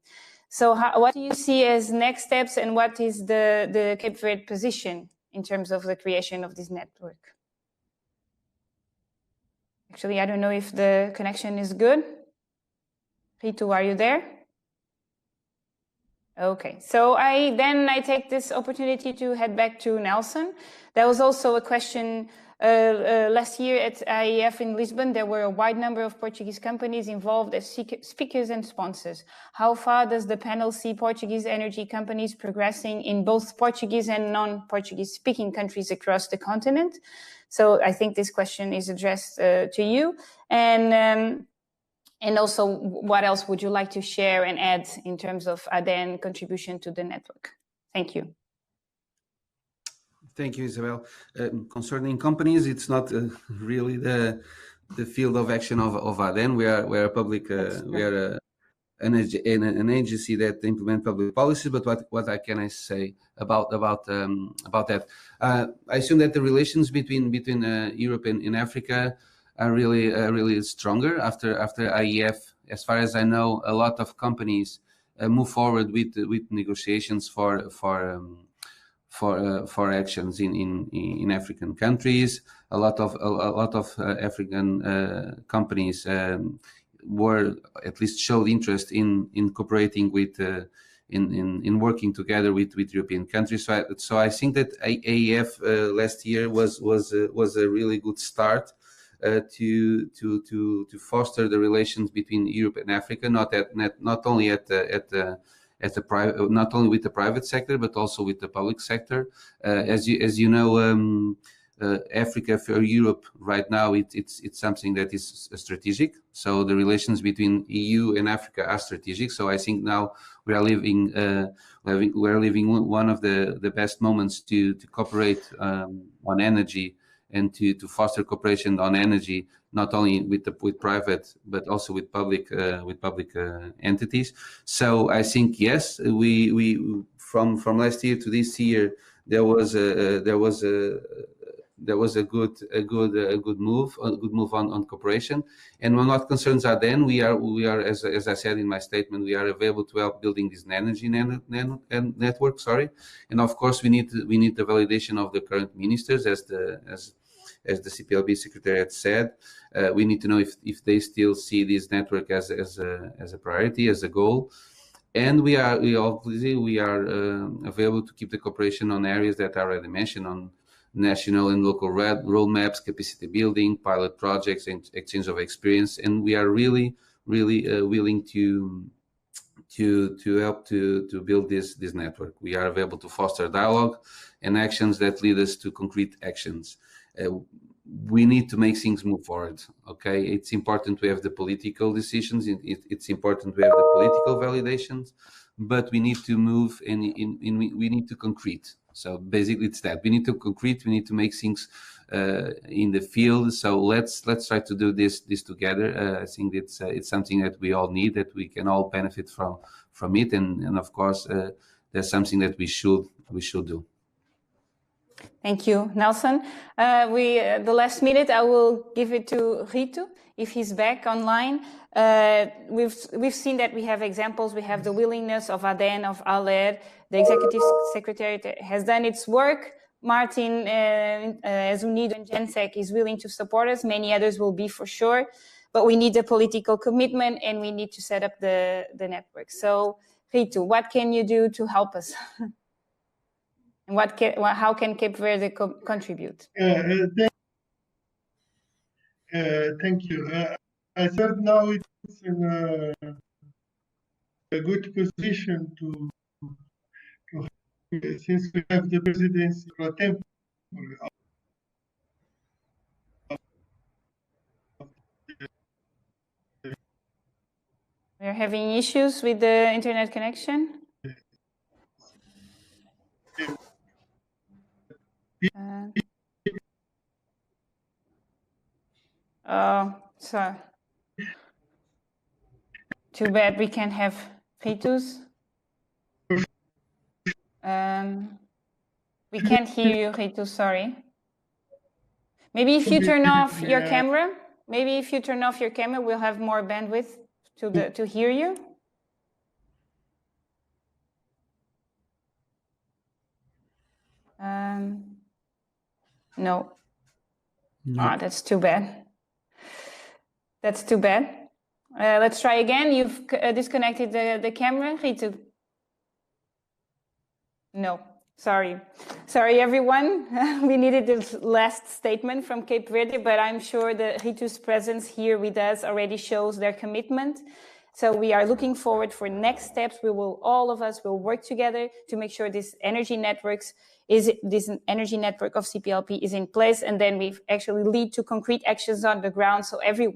Speaker 3: So what do you see as next steps, and what is the Cape Verde position in terms of the creation of this network? Actually, I don't know if the connection is good. Ritu, are you there? Okay, so I take this opportunity to head back to Nelson. There was also a question last year at IEF in Lisbon. There were a wide number of Portuguese companies involved as speakers and sponsors. How far does the panel see Portuguese energy companies progressing in both Portuguese and non-Portuguese speaking countries across the continent? So I think this question is addressed to you. And also, what else would you like to share and add in terms of ADENE contribution to the network? Thank you.
Speaker 2: Thank you, Isabel. Concerning companies, it's not really the field of action of ADENE. We are a public, we are an agency that implement public policy. But what can I say about that? I assume that the relations between Europe and Africa are really stronger after IEF. As far as I know, a lot of companies move forward with negotiations for actions in African countries. A lot of African companies were at least showed interest in cooperating with in working together with European countries. So I think that AEF last year was a really good start to foster the relations between Europe and Africa, not only not only with the private sector, but also with the public sector. As you know, Africa for Europe right now, it's something that is strategic. So the relations between EU and Africa are strategic. So I think now we are living one of the best moments to cooperate on energy, and to foster cooperation on energy, not only with private but also with public entities. So I think yes, we from last year to this year there was a good move on cooperation. And when what concerns ADENE, we are as I said in my statement, we are available to help building this energy network. Sorry, and of course we need the validation of the current ministers, as the CPLB Secretariat said. We need to know if they still see this network as a priority, as a goal. And we are available to keep the cooperation on areas that I already mentioned, on national and local roadmaps, capacity building, pilot projects, and exchange of experience. And we are really willing to help to build this network. We are available to foster dialogue and actions that lead us to concrete actions. We need to make things move forward. Okay, it's important to have the political decisions. It's important to have the political validations, but we need to move and we need to concrete. So basically, it's that we need to concrete. We need to make things in the field. So let's try to do this together. I think it's something that we all need, that we can all benefit from it, and of course, there's something that we should do.
Speaker 3: Thank you, Nelson. The last minute, I will give it to Ritu, if he's back online. We've seen that we have examples. We have the willingness of ADENE, of ALER. The Executive Secretariat has done its work. Martin, as Unido and Gensec, is willing to support us. Many others will be for sure. But we need a political commitment, and we need to set up the network. So, Ritu, what can you do to help us? And how can Cape Verde contribute?
Speaker 4: Thank you. I thought now it's in a good position to since we have the presidency pro tempore.
Speaker 3: We're having issues with the internet connection. So too bad we can't have Ritu's. We can't hear you, Ritu, sorry. Maybe if you turn off your camera, we'll have more bandwidth to hear you. No. Ah, that's too bad. That's too bad. Let's try again. You've disconnected the camera, Ritu. No, sorry. Sorry, everyone. We needed this last statement from Cape Verde, but I'm sure that Ritu's presence here with us already shows their commitment. So we are looking forward for next steps. All of us will work together to make sure this energy network of CPLP is in place, and then we actually lead to concrete actions on the ground, so every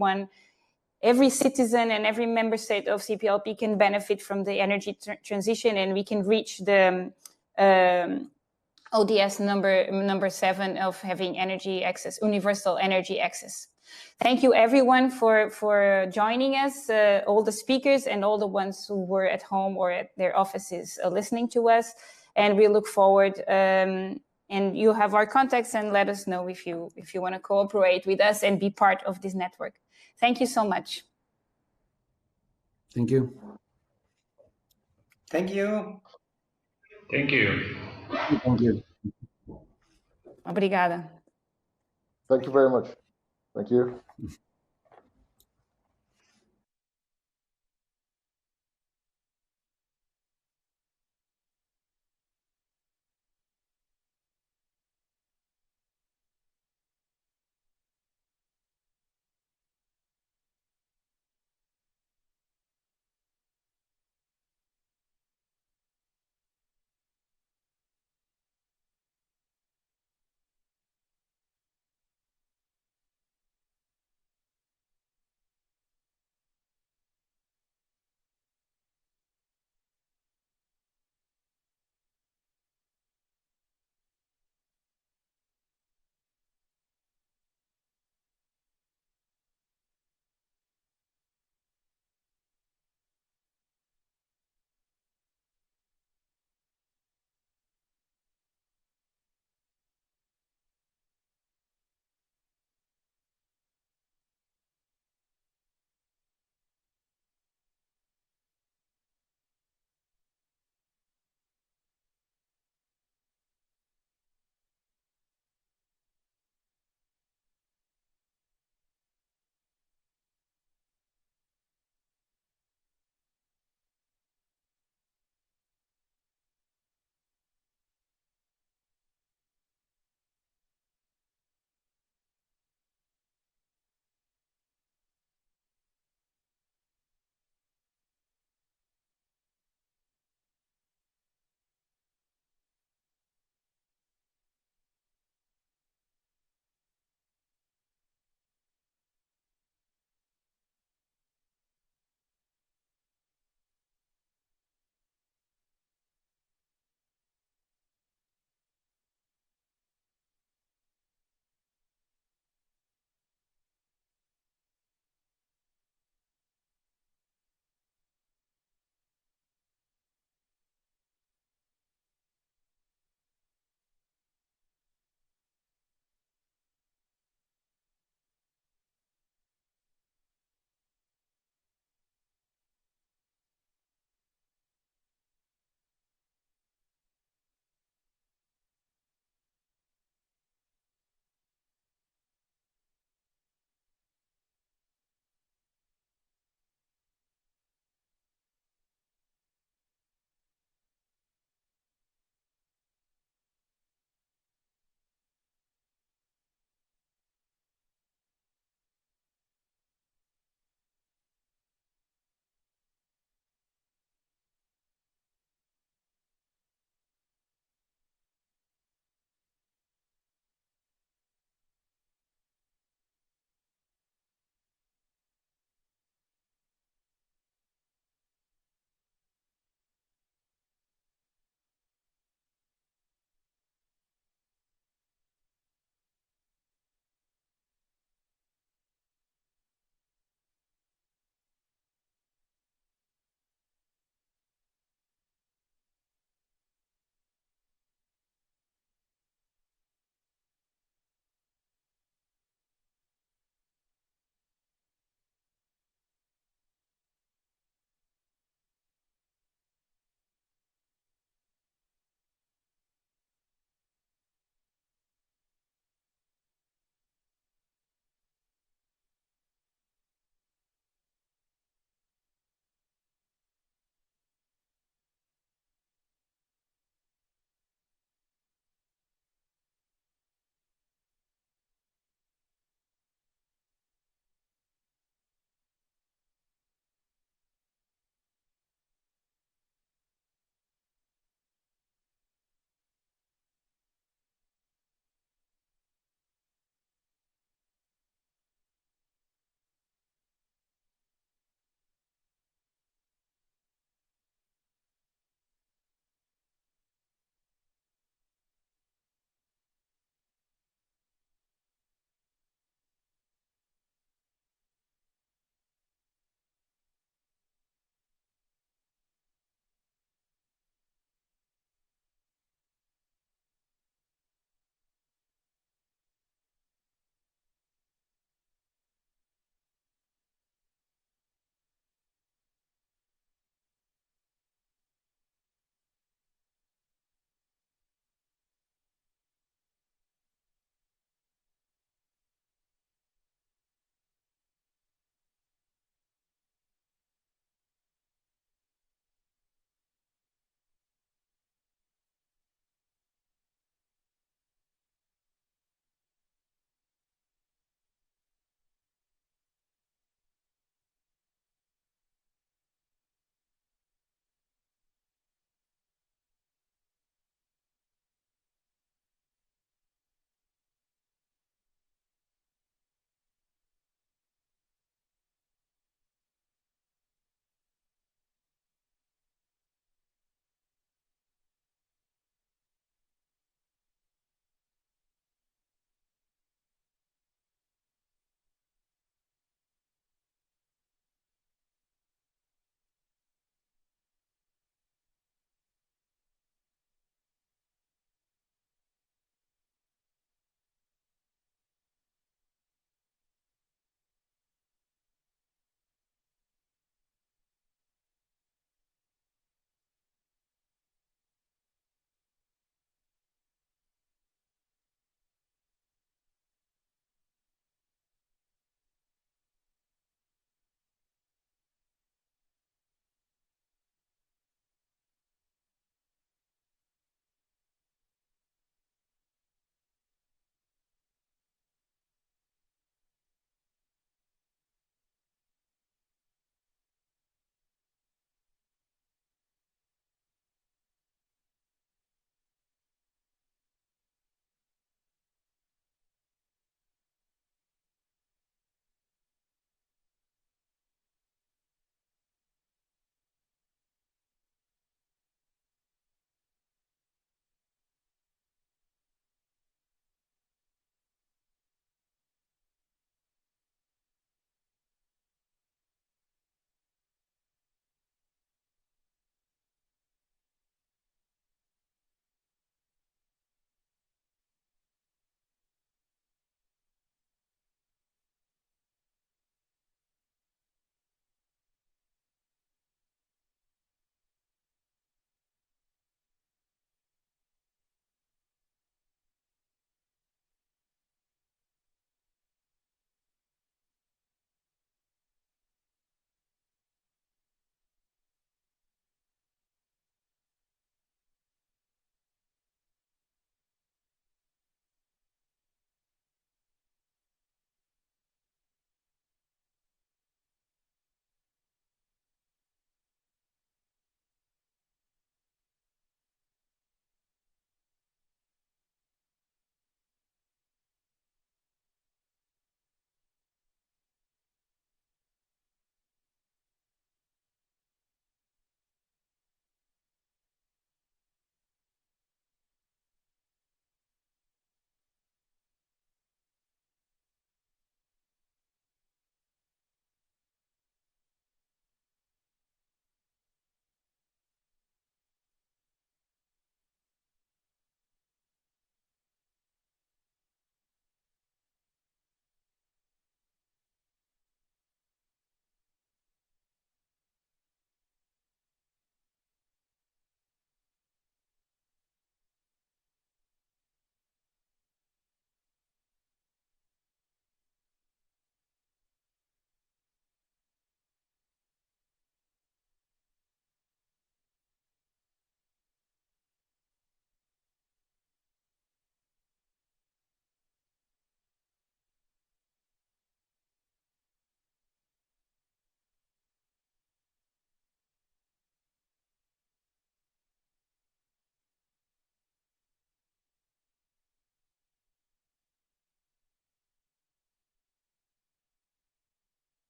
Speaker 3: citizen and every member state of CPLP can benefit from the energy transition, and we can reach the ODS number 7 of having energy access, universal energy access. Thank you everyone for joining us, all the speakers and all the ones who were at home or at their offices listening to us. And we look forward, and you have our contacts, and let us know if you want to cooperate with us and be part of this network. Thank you so much.
Speaker 2: Thank you.
Speaker 6: Thank you.
Speaker 5: Thank you.
Speaker 2: Thank you.
Speaker 3: Obrigada.
Speaker 7: Thank you very much. Thank you.